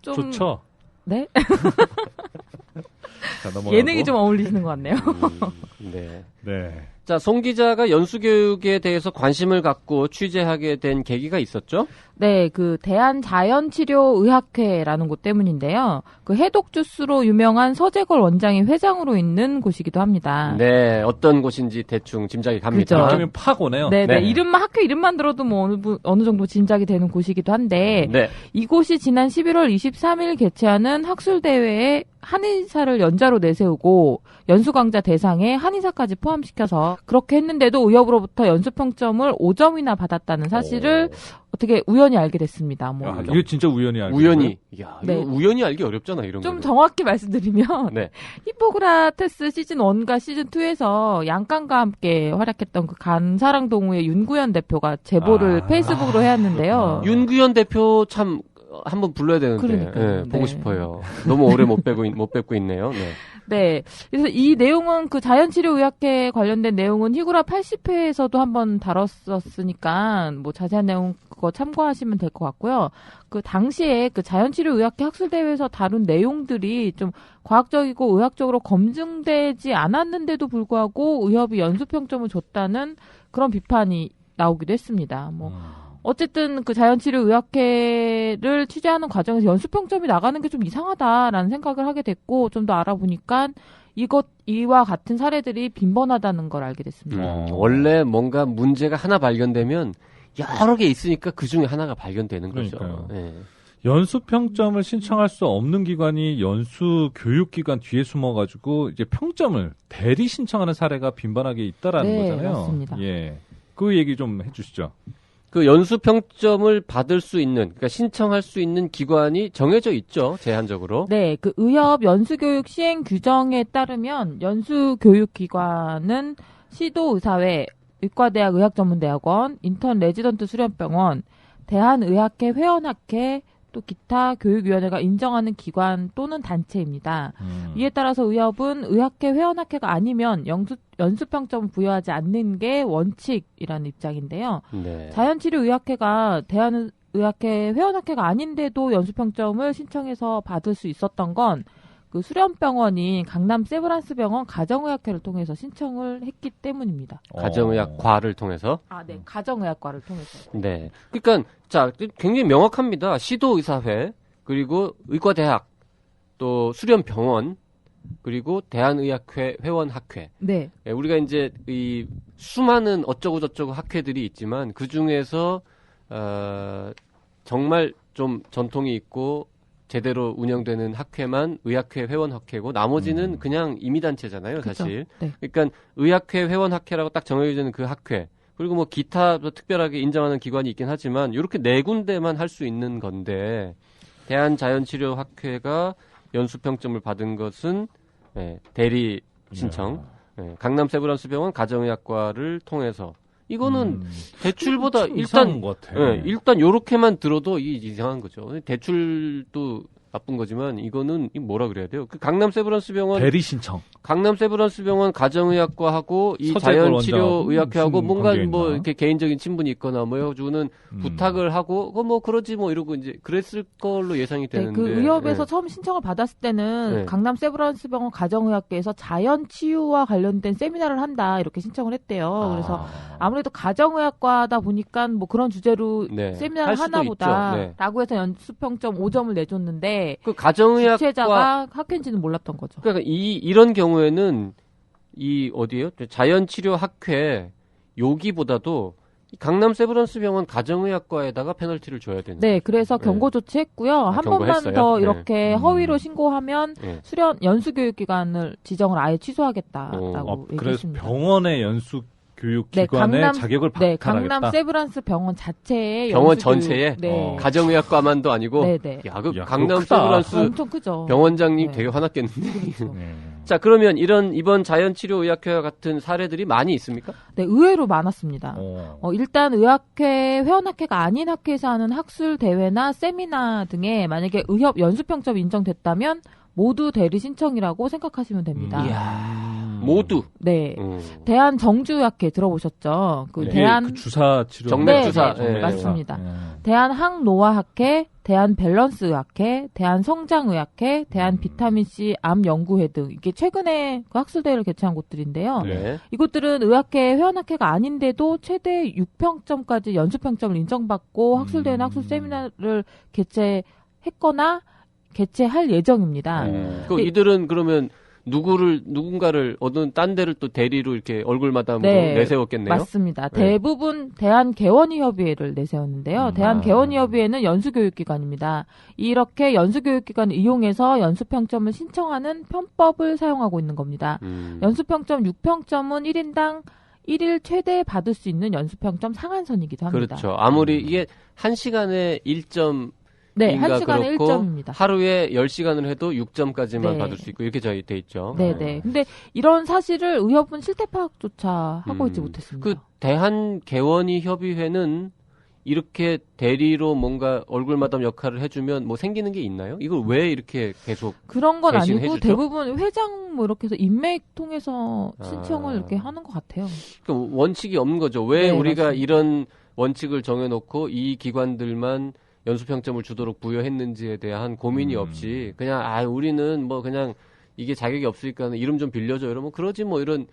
좀 좋죠? 네? 자, 넘어가고. 예능이 좀 어울리시는 것 같네요. 네. 네. 자, 송 기자가 연수교육에 대해서 관심을 갖고 취재하게 된 계기가 있었죠? 네, 그 대한자연치료의학회라는 곳 때문인데요. 그 해독주스로 유명한 서재걸 원장이 회장으로 있는 곳이기도 합니다. 네, 어떤 곳인지 대충 짐작이 갑니다. 그죠. 느낌이 팍 오네요. 네, 네. 학교 이름만 들어도 뭐 어느 정도 짐작이 되는 곳이기도 한데 네. 이곳이 지난 11월 23일 개최하는 학술대회에 한의사를 연자로 내세우고 연수강좌 대상에 한의사까지 포함시켜서 그렇게 했는데도 의협으로부터 연수평점을 5점이나 받았다는 사실을 어떻게 우연히 알게 됐습니다. 뭐 야, 이게 진짜 우연히 알고 우연히. 야, 네. 이거 우연히 알기 어렵잖아, 이런 거. 좀 정확히 말씀드리면 네. 히포크라테스 시즌 1과 시즌 2에서 양강과 함께 활약했던 그 간사랑동우의 윤구현 대표가 제보를 페이스북으로 해왔는데요. 윤구현 대표 참 한번 불러야 되는데 그러니까요. 보고 네. 싶어요. 너무 오래 못 뵙고 있네요. 네. 네. 그래서 이 내용은 그 자연치료의학회 관련된 내용은 히구라 80회에서도 한번 다뤘었으니까 뭐 자세한 내용 그거 참고하시면 될 것 같고요. 그 당시에 그 자연치료의학회 학술대회에서 다룬 내용들이 좀 과학적이고 의학적으로 검증되지 않았는데도 불구하고 의협이 연수평점을 줬다는 그런 비판이 나오기도 했습니다. 뭐 어쨌든 그 자연치료의학회를 취재하는 과정에서 연수평점이 나가는 게 좀 이상하다라는 생각을 하게 됐고 좀 더 알아보니까 이와 같은 사례들이 빈번하다는 걸 알게 됐습니다. 원래 뭔가 문제가 하나 발견되면 여러 개 있으니까 그 중에 하나가 발견되는 거죠. 그러니까요. 네. 연수평점을 신청할 수 없는 기관이 연수교육기관 뒤에 숨어가지고 이제 평점을 대리 신청하는 사례가 빈번하게 있다라는 네, 거잖아요. 맞습니다. 예, 그 얘기 좀 해주시죠. 그 연수 평점을 받을 수 있는, 그러니까 신청할 수 있는 기관이 정해져 있죠, 제한적으로. 네, 그 의협 연수교육 시행 규정에 따르면 연수교육기관은 시도의사회, 의과대학 의학전문대학원, 인턴 레지던트 수련병원, 대한의학회 회원학회, 또 기타 교육위원회가 인정하는 기관 또는 단체입니다. 이에 따라서 의협은 의학회 회원학회가 아니면 연수평점을 부여하지 않는 게 원칙이라는 입장인데요. 네. 자연치료의학회가 대한의학회 회원학회가 아닌데도 연수평점을 신청해서 받을 수 있었던 건 그 수련병원인 강남 세브란스병원 가정의학회를 통해서 신청을 했기 때문입니다. 가정의학과를 통해서. 아, 네. 가정의학과를 통해서. 네. 그러니까 자, 굉장히 명확합니다. 시도의사회, 그리고 의과대학, 또 수련병원, 그리고 대한의학회 회원학회. 네. 예, 우리가 이제 이 수많은 어쩌고 저쩌고 학회들이 있지만 그 중에서 정말 좀 전통이 있고 제대로 운영되는 학회만 의학회 회원학회고 나머지는 그냥 임의단체잖아요, 사실. 네. 그러니까 의학회 회원학회라고 딱 정해지는 그 학회, 그리고 뭐 기타 특별하게 인정하는 기관이 있긴 하지만 이렇게 네 군데만 할 수 있는 건데 대한자연치료학회가 연수평점을 받은 것은 대리 신청, 강남 세브란스병원 가정의학과를 통해서 이거는 대출보다 일단 것 같아. 일단 요렇게만 들어도 이상한 거죠. 대출도 나쁜 거지만 이거는 뭐라 그래야 돼요? 그 강남 세브란스병원 대리 신청. 강남 세브란스병원 가정의학과하고 이 서재걸 자연치료의학회하고 원장 뭔가 관계 뭐 있나? 이렇게 개인적인 친분이 있거나 뭐 해가지고는 부탁을 하고 뭐 그러지 뭐 이러고 이제 그랬을 걸로 예상이 네, 되는데. 그 의협에서 처음 신청을 받았을 때는 네. 강남 세브란스병원 가정의학회에서 자연치유와 관련된 세미나를 한다 이렇게 신청을 했대요. 그래서 아무래도 가정의학과다 보니까 뭐 그런 주제로 네, 세미나를 할 수도 하나보다 있죠. 네. 라고 해서 연수평점 5점을 내줬는데 그 가정의학과 주최자가 학회인지는 몰랐던 거죠. 그러니까 이런 경우에는 이 어디예요? 자연치료학회 여기보다도 강남 세브란스병원 가정의학과에다가 페널티를 줘야 되는. 네, 그래서 네. 경고 조치했고요. 한 경고했어요? 번만 더 네. 이렇게 허위로 신고하면 네. 연수교육기관을 지정을 아예 취소하겠다라고 그래서 얘기했습니다. 병원의 연수교육기관의 강남- 자격을 네, 박탈하겠다. 강남 세브란스 병원 자체의 병원 연수교육- 전체에? 네. 가정의학과만도 아니고. 네네. 야, 그 야, 강남 그거 크다. 세브란스 엄청 크죠. 병원장님 네. 되게 화났겠는데. 그렇죠. 자, 그러면 이번 자연치료의학회와 같은 사례들이 많이 있습니까? 네, 의외로 많았습니다. 어. 일단 의학회, 회원학회가 아닌 학회에서 하는 학술 대회나 세미나 등에 만약에 의협 연수평점이 인정됐다면 모두 대리 신청이라고 생각하시면 됩니다. 이야. 모두. 네. 대한 정주의학회 들어보셨죠? 그 이게 대한 그 주사 치료 정맥 주사. 네, 예. 맞습니다. 예. 대한 항노화학회, 대한 밸런스의학회, 대한 성장의학회, 대한 비타민C 암연구회 등 이게 최근에 그 학술대회를 개최한 곳들인데요. 네. 이곳들은 의학회 회원학회가 아닌데도 최대 6평점까지 연수평점을 인정받고 학술대회나 학술 세미나를 개최했거나 개최할 예정입니다. 그 이들은 그러면 누군가를 어느 딴 데를 또 대리로 이렇게 얼굴 마담으로 네, 내세웠겠네요. 맞습니다. 네. 대부분 대한개원의협의회를 내세웠는데요. 대한개원의협의회는 연수교육기관입니다. 이렇게 연수교육기관을 이용해서 연수평점을 신청하는 편법을 사용하고 있는 겁니다. 연수평점 6평점은 1인당 1일 최대 받을 수 있는 연수평점 상한선이기도 합니다. 그렇죠. 아무리 이게 1시간에 1점 네, 인가 1시간에 그렇고 1점입니다. 하루에 10시간을 해도 6점까지만 네. 받을 수 있고 이렇게 돼 있죠. 네네. 근데 이런 사실을 의협은 실태 파악조차 하고 있지 못했습니다. 그 대한개원의 협의회는 이렇게 대리로 뭔가 얼굴마담 역할을 해주면 뭐 생기는 게 있나요? 이걸 왜 이렇게 계속 그런 건 아니고 대신해주죠? 대부분 회장 뭐 이렇게 해서 인맥 통해서 신청을 아. 이렇게 하는 것 같아요. 그러니까 원칙이 없는 거죠. 왜 네, 우리가 맞습니다. 이런 원칙을 정해놓고 이 기관들만 연수평점을 주도록 부여했는지에 대한 고민이 없이 그냥 우리는 뭐 그냥 이게 자격이 없으니까 이름 좀 빌려줘 이러면 그러지 뭐 이런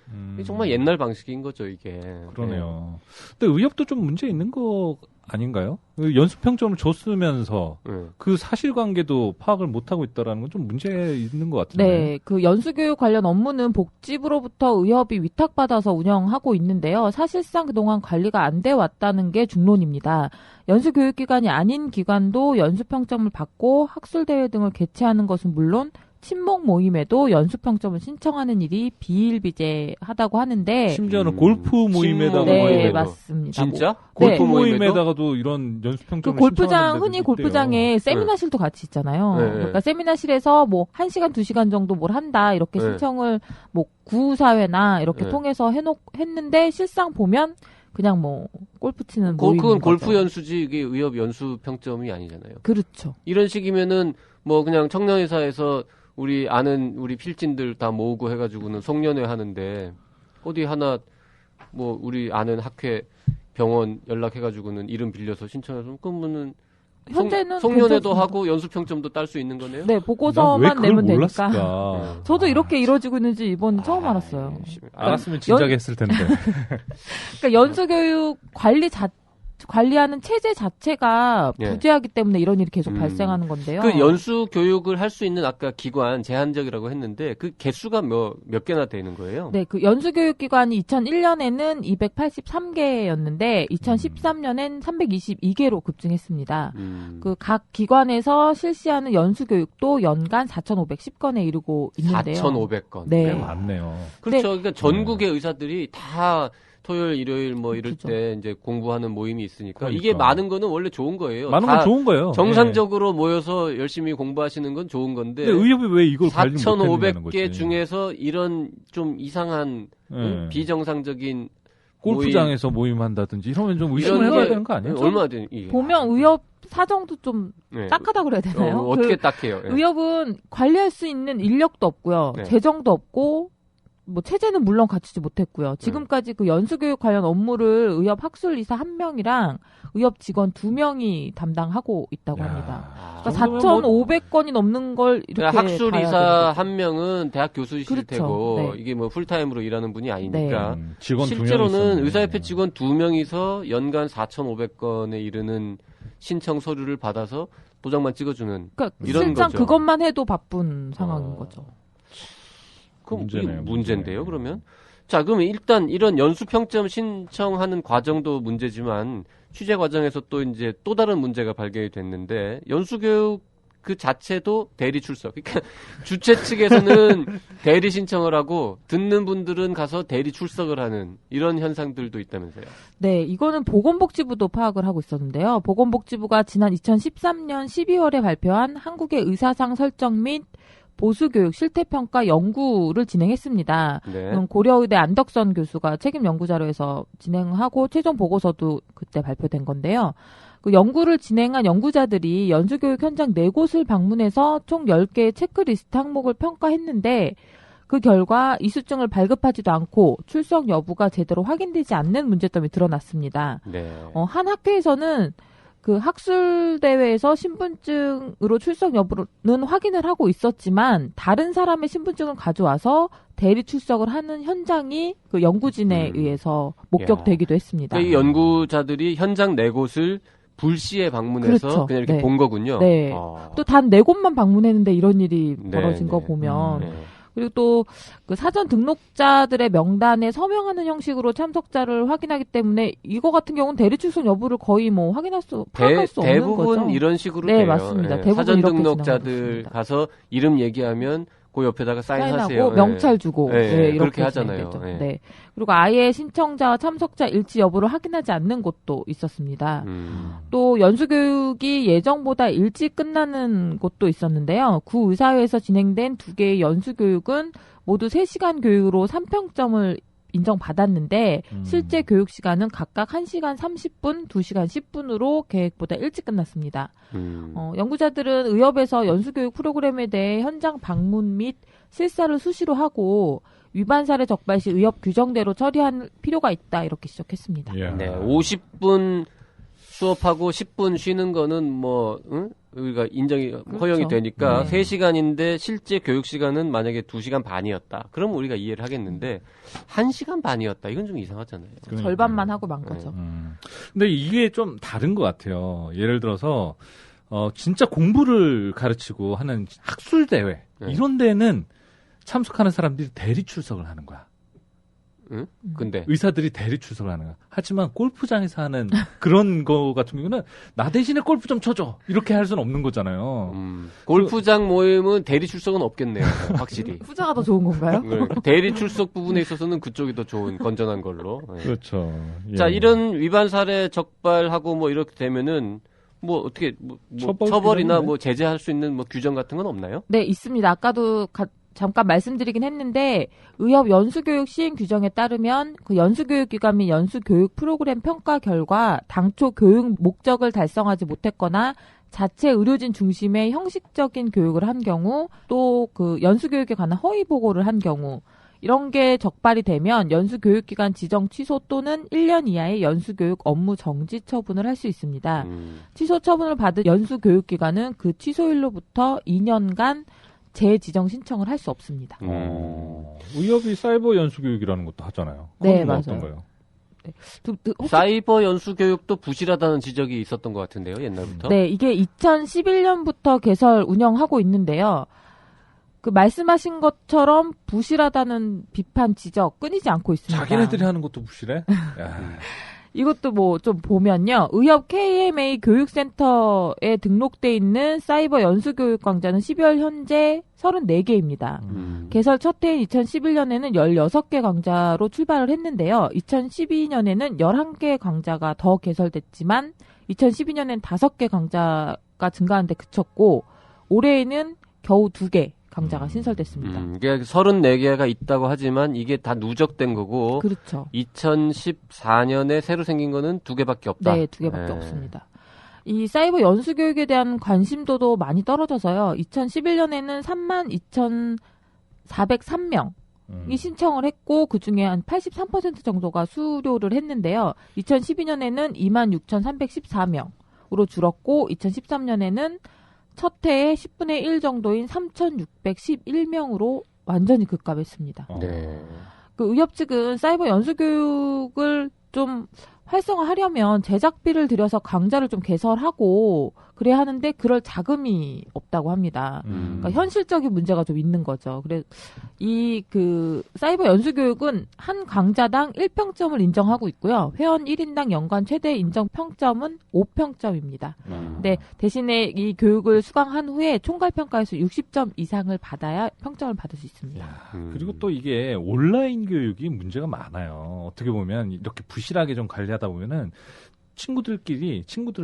정말 옛날 방식인 거죠 이게. 그러네요. 근데 의협도 좀 문제 있는 거 아닌가요? 연수평점을 줬으면서 그 사실관계도 파악을 못하고 있다라는 건 좀 문제 있는 것 같은데. 네, 그 연수교육 관련 업무는 복지부로부터 의협이 위탁받아서 운영하고 있는데요. 사실상 그동안 관리가 안 돼 왔다는 게 중론입니다. 연수교육기관이 아닌 기관도 연수평점을 받고 학술대회 등을 개최하는 것은 물론 친목 모임에도 연수평점을 신청하는 일이 비일비재하다고 하는데 심지어는 골프 모임에다가 네, 모임에도. 맞습니다. 진짜? 골프 골프 모임에다가도 이런 연수평점을 그 골프장 신청하는 흔히 데도 골프장에 있대요. 세미나실도 같이 있잖아요. 네. 그러니까 세미나실에서 뭐 1시간, 2시간 정도 뭘 한다 이렇게 네. 신청을 뭐 구사회나 이렇게 네. 통해서 했는데 실상 보면 그냥 뭐 골프 치는 모임인 그건 골프 거죠. 연수지 이게 의협 연수 평점이 아니잖아요. 그렇죠. 이런 식이면은 뭐 그냥 청년회사에서 우리 아는 우리 필진들 다 모으고 해가지고는 송년회 하는데 어디 하나 뭐 우리 아는 학회 병원 연락해가지고는 이름 빌려서 신청해서 그러면은 현재는 송년회도 괜찮습니다. 하고 연수평점도 딸 수 있는 거네요. 네, 난왜 보고서만 그걸 내면 몰랐을까? 되니까. 저도 이렇게 이루어지고 있는지 이번 처음 알았어요. 알았으면 진작에 했을 텐데. 그러니까 연수교육 관리하는 체제 자체가 예. 부재하기 때문에 이런 일이 계속 발생하는 건데요. 그 연수 교육을 할 수 있는 아까 기관 제한적이라고 했는데 그 개수가 몇 개나 되는 거예요? 네, 그 연수교육기관이 2001년에는 283개였는데 2013년엔 322개로 급증했습니다. 그 각 기관에서 실시하는 연수교육도 연간 4,510건에 이르고 있는데요. 4,500건. 네. 꽤 많네요. 그렇죠. 그러니까 전국의 의사들이 다 토요일, 일요일 뭐 이럴 그렇죠. 때 이제 공부하는 모임이 있으니까 그러니까. 이게 많은 거는 원래 좋은 거예요. 많은 다 건 좋은 거예요. 정상적으로 모여서 열심히 공부하시는 건 좋은 예. 건데 근데 의협이 왜 이걸 관리 못했느냐는 4,500개 거지. 중에서 이런 좀 이상한 예. 비정상적인 골프장에서 모임한다든지 이러면 좀 의심을 이런 해봐야 게 되는 거 아니에요? 얼마나 되는 이게 보면 의협 사정도 좀 네. 딱하다 그래야 되나요? 어떻게 그 딱해요? 예. 의협은 관리할 수 있는 인력도 없고요. 네. 재정도 없고 뭐 체제는 물론 갖추지 못했고요. 지금까지 그 연수교육 관련 업무를 의협 학술이사 1명이랑 의협 직원 2명이 담당하고 있다고 합니다. 아, 그러니까 정도면 4,500건이 넘는 걸 이렇게 그러니까 학술이사 봐야 한 명은 대학 교수이실 그렇죠. 테고 네. 이게 뭐 풀타임으로 일하는 분이 아니니까 직원 실제로는 의사협회 직원 2명이서 연간 4,500건에 이르는 신청 서류를 받아서 도장만 찍어주는 그러니까 이런 실상 거죠. 그것만 해도 바쁜 상황인 거죠. 그럼 문제네요, 이게 문제인데요, 문제. 그러면? 자, 그러면 일단 이런 연수평점 신청하는 과정도 문제지만 취재 과정에서 또 이제 또 다른 문제가 발견이 됐는데 연수교육 그 자체도 대리 출석. 그러니까 주최 측에서는 대리 신청을 하고 듣는 분들은 가서 대리 출석을 하는 이런 현상들도 있다면서요. 네, 이거는 보건복지부도 파악을 하고 있었는데요. 보건복지부가 지난 2013년 12월에 발표한 한국의 의사상 설정 및 보수교육 실태평가 연구를 진행했습니다. 네. 고려의대 안덕선 교수가 책임 연구자료에서 진행하고 최종 보고서도 그때 발표된 건데요. 그 연구를 진행한 연구자들이 연수교육 현장 4곳을 방문해서 총 10개의 체크리스트 항목을 평가했는데 그 결과 이수증을 발급하지도 않고 출석 여부가 제대로 확인되지 않는 문제점이 드러났습니다. 네. 한 학교에서는 그 학술 대회에서 신분증으로 출석 여부는 확인을 하고 있었지만 다른 사람의 신분증을 가져와서 대리 출석을 하는 현장이 그 연구진에 의해서 목격되기도 했습니다. 그러니까 이 연구자들이 현장 네 곳을 불시에 방문해서 그렇죠. 그냥 이렇게 네. 본 거군요. 네. 또 단 4곳만 방문했는데 이런 일이 벌어진 거 보면 네. 그리고 또 그 사전 등록자들의 명단에 서명하는 형식으로 참석자를 확인하기 때문에 이거 같은 경우는 대리 출석 여부를 거의 뭐 파악할 수 없는 대부분 거죠. 이런 식으로 네, 돼요. 맞습니다. 네. 대부분 사전 이렇게 등록자들 진행하고 가서 이름 얘기하면 그 옆에다가 사인하세요. 사인하고 명찰 주고 네, 네, 이렇게 그렇게 하잖아요. 진행되죠. 네. 네. 그리고 아예 신청자와 참석자 일치 여부를 확인하지 않는 곳도 있었습니다. 또 연수교육이 예정보다 일찍 끝나는 곳도 있었는데요. 구 의사회에서 진행된 2개의 연수교육은 모두 3시간 교육으로 3평점을 인정받았는데 실제 교육 시간은 각각 1시간 30분, 2시간 10분으로 계획보다 일찍 끝났습니다. 연구자들은 의협에서 연수교육 프로그램에 대해 현장 방문 및 실사를 수시로 하고 위반 사례 적발 시 의협 규정대로 처리할 필요가 있다 이렇게 지적했습니다. 네, 50분 수업하고 10분 쉬는 거는 뭐 우리가 인정이 허용이 되니까 네. 3시간인데 실제 교육 시간은 만약에 2시간 반이었다. 그럼 우리가 이해를 하겠는데 1시간 반이었다. 이건 좀 이상하잖아요. 절반만 하고 만 거죠. 근데 이게 좀 다른 것 같아요. 예를 들어서 진짜 공부를 가르치고 하는 학술 대회 이런 데는 참석하는 사람들이 대리 출석을 하는 거야. 응? 근데 의사들이 대리 출석을 하는 거야. 하지만 골프장에서 하는 그런 거 같은 경우는 나 대신에 골프 좀 쳐줘. 이렇게 할 수는 없는 거잖아요. 골프장 모임은 대리 출석은 없겠네요. 확실히. 후자가 더 좋은 건가요? 대리 출석 부분에 있어서는 그쪽이 더 좋은 건전한 걸로. 네. 그렇죠. 예. 자, 이런 위반 사례 적발하고 뭐 이렇게 되면은 뭐 어떻게 뭐 처벌이나 뭐 제재할 수 있는 뭐 규정 같은 건 없나요? 네, 있습니다. 아까도 잠깐 말씀드리긴 했는데 의협 연수교육 시행 규정에 따르면 그 연수교육기관 및 연수교육 프로그램 평가 결과 당초 교육 목적을 달성하지 못했거나 자체 의료진 중심의 형식적인 교육을 한 경우 또 그 연수교육에 관한 허위 보고를 한 경우 이런 게 적발이 되면 연수교육기관 지정 취소 또는 1년 이하의 연수교육 업무 정지 처분을 할 수 있습니다. 취소 처분을 받은 연수교육기관은 그 취소일로부터 2년간 재지정 신청을 할 수 없습니다. 의협이 사이버 연수교육이라는 것도 하잖아요. 네, 그건 맞아요. 어떤가요? 네. 사이버 연수교육도 부실하다는 지적이 있었던 것 같은데요, 옛날부터. 네, 이게 2011년부터 개설 운영하고 있는데요. 그 말씀하신 것처럼 부실하다는 비판 지적 끊이지 않고 있습니다. 자기네들이 하는 것도 부실해? 이것도 뭐 좀 보면요. 의협 KMA 교육센터에 등록돼 있는 사이버 연수교육 강좌는 12월 현재 34개입니다. 개설 첫 해인 2011년에는 16개 강좌로 출발을 했는데요. 2012년에는 11개 강좌가 더 개설됐지만 2012년엔 5개 강좌가 증가하는 데 그쳤고 올해에는 겨우 2개 강좌가 신설됐습니다. 그러니까 34개가 있다고 하지만 이게 다 누적된 거고 그렇죠. 2014년에 새로 생긴 거는 2개밖에 없다. 네, 2개밖에 없습니다. 이 사이버 연수교육에 대한 관심도도 많이 떨어져서요. 2011년에는 32,403명이 신청을 했고 그중에 한 83% 정도가 수료를 했는데요. 2012년에는 26,314명으로 줄었고 2013년에는 첫 해에 10분의 1 정도인 3,611명으로 완전히 급감했습니다. 네. 그 의협 측은 사이버 연수교육을 좀 활성화하려면 제작비를 들여서 강좌를 좀 개설하고 그래야 하는데 그럴 자금이 없다고 합니다. 그러니까 현실적인 문제가 좀 있는 거죠. 그래 이 그 사이버 연수교육은 한 강좌당 1평점을 인정하고 있고요. 회원 1인당 연간 최대 인정 평점은 5평점입니다. 근데 대신에 이 교육을 수강한 후에 총괄 평가에서 60점 이상을 받아야 평점을 받을 수 있습니다. 그리고 또 이게 온라인 교육이 문제가 많아요. 어떻게 보면 이렇게 부실하게 좀 관리하다 보면은 친구들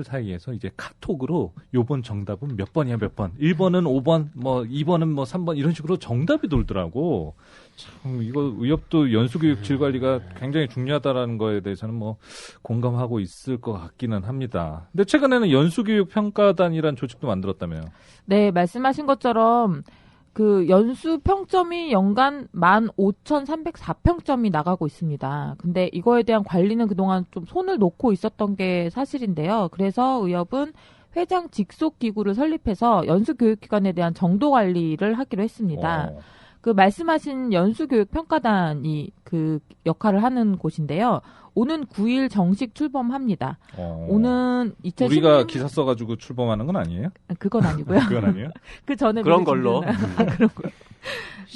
사이에서 이제 카톡으로 요번 정답은 몇 번이야 몇 번. 1번은 5번, 뭐 2번은 뭐 3번 이런 식으로 정답이 돌더라고. 참 이거 의협도 연수교육 질 관리가 굉장히 중요하다라는 거에 대해서는 뭐 공감하고 있을 것 같기는 합니다. 근데 최근에는 연수교육 평가단이라는 조직도 만들었다며요. 네, 말씀하신 것처럼 그 연수 평점이 연간 15,304평점이 나가고 있습니다. 근데 이거에 대한 관리는 그동안 좀 손을 놓고 있었던 게 사실인데요. 그래서 의협은 회장 직속 기구를 설립해서 연수 교육기관에 대한 정도 관리를 하기로 했습니다. 그 말씀하신 연수교육평가단이 그 역할을 하는 곳인데요. 오는 9일 정식 출범합니다. 오는 2016년 우리가 기사 써가지고 출범하는 건 아니에요? 그건 아니고요. 그건 아니에요? 그 전에 그런 걸로. 그런 거.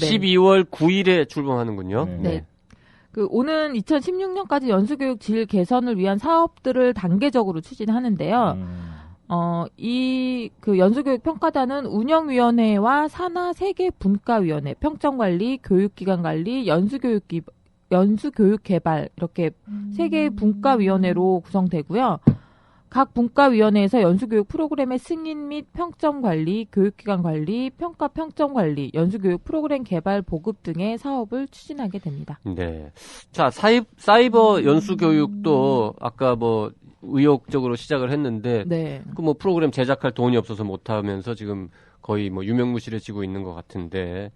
네. 12월 9일에 출범하는군요. 네. 그 오는 2016년까지 연수교육 질 개선을 위한 사업들을 단계적으로 추진하는데요. 이 그 연수교육 평가단은 운영위원회와 산하 3개 분과위원회, 평점관리, 교육기관관리, 연수교육개발 이렇게 3개 분과위원회로 구성되고요. 각 분과위원회에서 연수교육 프로그램의 승인 및 평점관리, 교육기관관리, 평점관리, 연수교육 프로그램 개발 보급 등의 사업을 추진하게 됩니다. 네. 자, 사이버 연수교육도 아까 뭐 의욕적으로 시작을 했는데 네. 그 뭐 프로그램 제작할 돈이 없어서 못하면서 지금 거의 뭐 유명무실해지고 있는 것 같은데,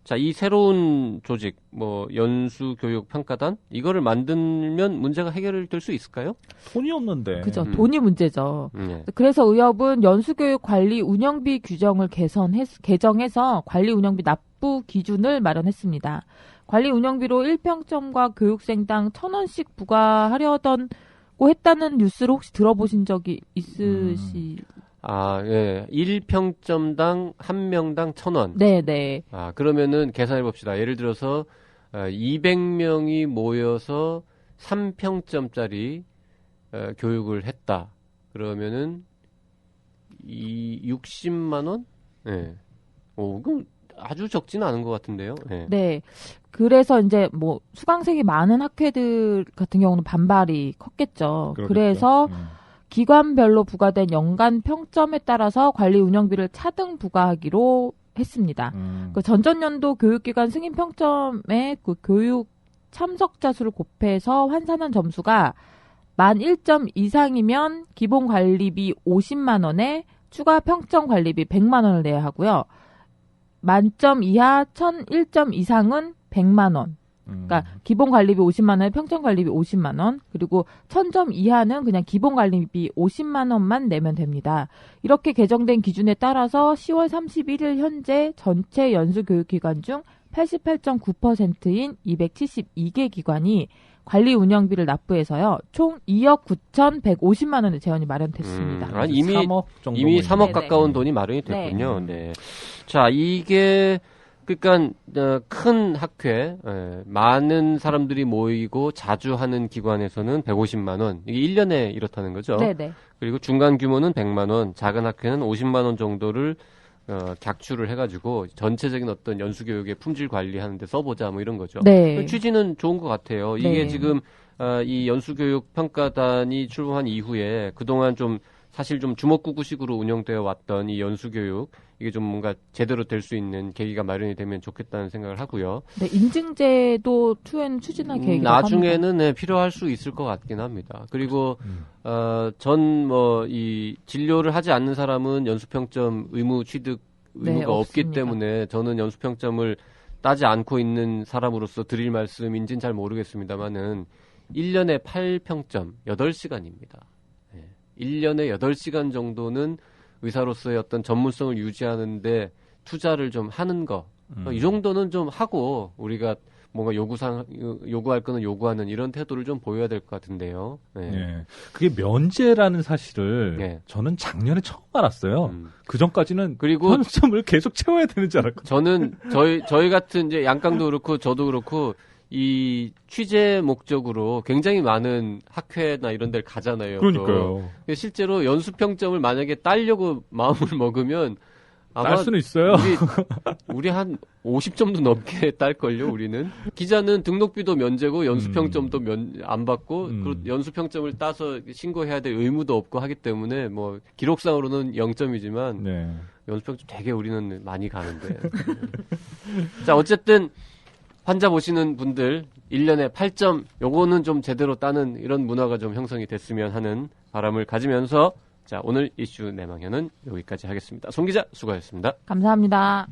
자, 이 새로운 조직 뭐 연수교육평가단 이거를 만들면 문제가 해결될 수 있을까요? 돈이 없는데. 그죠. 돈이 문제죠. 네. 그래서 의협은 연수교육 관리 운영비 규정을 개정해서 관리 운영비 납부 기준을 마련했습니다. 관리 운영비로 1평점과 교육생당 1,000원씩 부과하려던 했다는 뉴스를 혹시 들어보신 적이 아, 예. 1평점당 1명당 1,000원. 네네. 아, 그러면은 계산해 봅시다. 예를 들어서 200명이 모여서 3평점짜리 교육을 했다. 그러면은 60만 원? 예. 오, 그럼 아주 적지는 않은 것 같은데요. 예. 네. 그래서 이제 뭐 수강생이 많은 학회들 같은 경우는 반발이 컸겠죠. 그러겠죠. 그래서 기관별로 부과된 연간 평점에 따라서 관리 운영비를 차등 부과하기로 했습니다. 그 전전년도 교육기관 승인 평점의 그 교육 참석자 수를 곱해서 환산한 점수가 만 1점 이상이면 기본 관리비 50만 원에 추가 평점 관리비 100만 원을 내야 하고요. 만점 이하 1,001점 이상은 100만 원. 그러니까 기본 관리비 50만 원에 평점 관리비 50만 원. 그리고 1,000점 이하는 그냥 기본 관리비 50만 원만 내면 됩니다. 이렇게 개정된 기준에 따라서 10월 31일 현재 전체 연수교육기관 중 88.9%인 272개 기관이 관리 운영비를 납부해서요. 총 2억 9,150만 원의 재원이 마련됐습니다. 아니, 이미 3억 정도. 이미 3억 네네. 가까운 돈이 마련이 됐군요. 네. 자, 이게 그러니까 큰 학회, 많은 사람들이 모이고 자주 하는 기관에서는 150만 원. 이게 1년에 이렇다는 거죠. 네네. 그리고 중간 규모는 100만 원, 작은 학회는 50만 원 정도를 객추를 해가지고 전체적인 어떤 연수교육의 품질 관리하는데 써보자 뭐 이런 거죠. 네. 취지는 좋은 것 같아요. 이게 네. 지금 이 연수교육 평가단이 출범한 이후에 그동안 좀 사실 좀 주먹구구식으로 운영되어 왔던 이 연수교육 이게 좀 뭔가 제대로 될 수 있는 계기가 마련이 되면 좋겠다는 생각을 하고요. 네, 인증제도 추후에는 추진할 계획이라고 나중에는 합니다. 네, 필요할 수 있을 것 같긴 합니다. 그리고 전 뭐 이 진료를 하지 않는 사람은 연수평점 의무 취득 의무가 네, 없기 없습니다. 때문에 저는 연수평점을 따지 않고 있는 사람으로서 드릴 말씀인지는 잘 모르겠습니다만은 1년에 8평점 8시간입니다. 1년에 8시간 정도는 의사로서의 어떤 전문성을 유지하는데 투자를 좀 하는 거. 이 정도는 좀 하고 우리가 뭔가 요구할 거는 요구하는 이런 태도를 좀 보여야 될 것 같은데요. 네. 예. 그게 면제라는 사실을 네. 저는 작년에 처음 알았어요. 음. 그 전까지는 그리고 평점을 계속 채워야 되는 줄 알았거든요. 저는 저희 같은 이제 양강도 그렇고 저도 그렇고 이 취재 목적으로 굉장히 많은 학회나 이런 데를 가잖아요. 그러니까요. 또. 실제로 연수평점을 만약에 따려고 마음을 먹으면 아마 딸 수는 있어요. 우리 한 50점도 넘게 딸걸요, 우리는. 기자는 등록비도 면제고 연수평점도 안 받고 그 연수평점을 따서 신고해야 될 의무도 없고 하기 때문에 뭐 기록상으로는 0점이지만 네. 연수평점 되게 우리는 많이 가는데. 자, 어쨌든 환자 보시는 분들 1년에 8점 요거는 좀 제대로 따는 이런 문화가 좀 형성이 됐으면 하는 바람을 가지면서 자, 오늘 이슈 내망현은 여기까지 하겠습니다. 송 기자 수고하셨습니다. 감사합니다.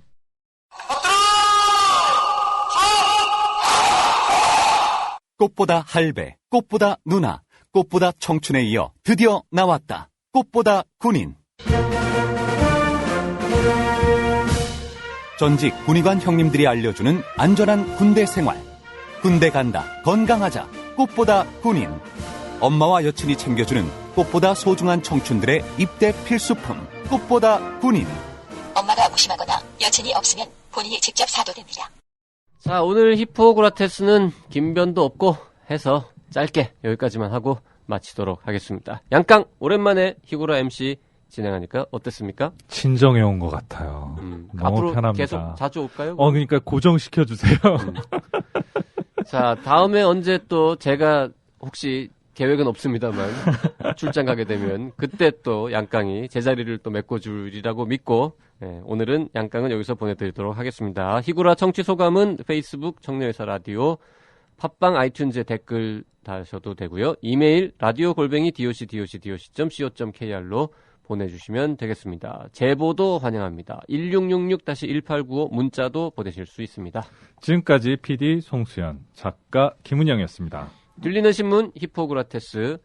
꽃보다 할배, 꽃보다 누나, 꽃보다 청춘에 이어 드디어 나왔다. 꽃보다 군인. 전직 군의관 형님들이 알려주는 안전한 군대 생활. 군대 간다, 건강하자. 꽃보다 군인. 엄마와 여친이 챙겨주는 꽃보다 소중한 청춘들의 입대 필수품. 꽃보다 군인. 엄마가 무심하거나 여친이 없으면 본인이 직접 사도 됩니다. 자, 오늘 히포크라테스는 긴변도 없고 해서 짧게 여기까지만 하고 마치도록 하겠습니다. 양깡, 오랜만에 히구라 MC 진행하니까 어땠습니까? 친정에 온 것 같아요. 너무 앞으로 편합니다. 계속 자주 올까요? 그러니까 고정시켜주세요. 자, 다음에 언제 또 제가 혹시 계획은 없습니다만 출장 가게 되면 그때 또 양깡이 제자리를 또 메꿔주리라고 믿고 오늘은 양깡은 여기서 보내드리도록 하겠습니다. 히구라 청취 소감은 페이스북 청년회사 라디오, 팟빵 아이튠즈에 댓글 다셔도 되고요. 이메일 radio@doc.co.kr로 보내주시면 되겠습니다. 제보도 환영합니다. 1666-1895 문자도 보내실 수 있습니다. 지금까지 PD 송수연, 작가 김은영이었습니다. 들리는 신문 히포크라테스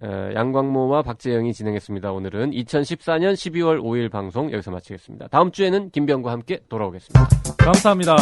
양광모와 박재영이 진행했습니다. 오늘은 2014년 12월 5일 방송 여기서 마치겠습니다. 다음 주에는 김병과 함께 돌아오겠습니다. 감사합니다.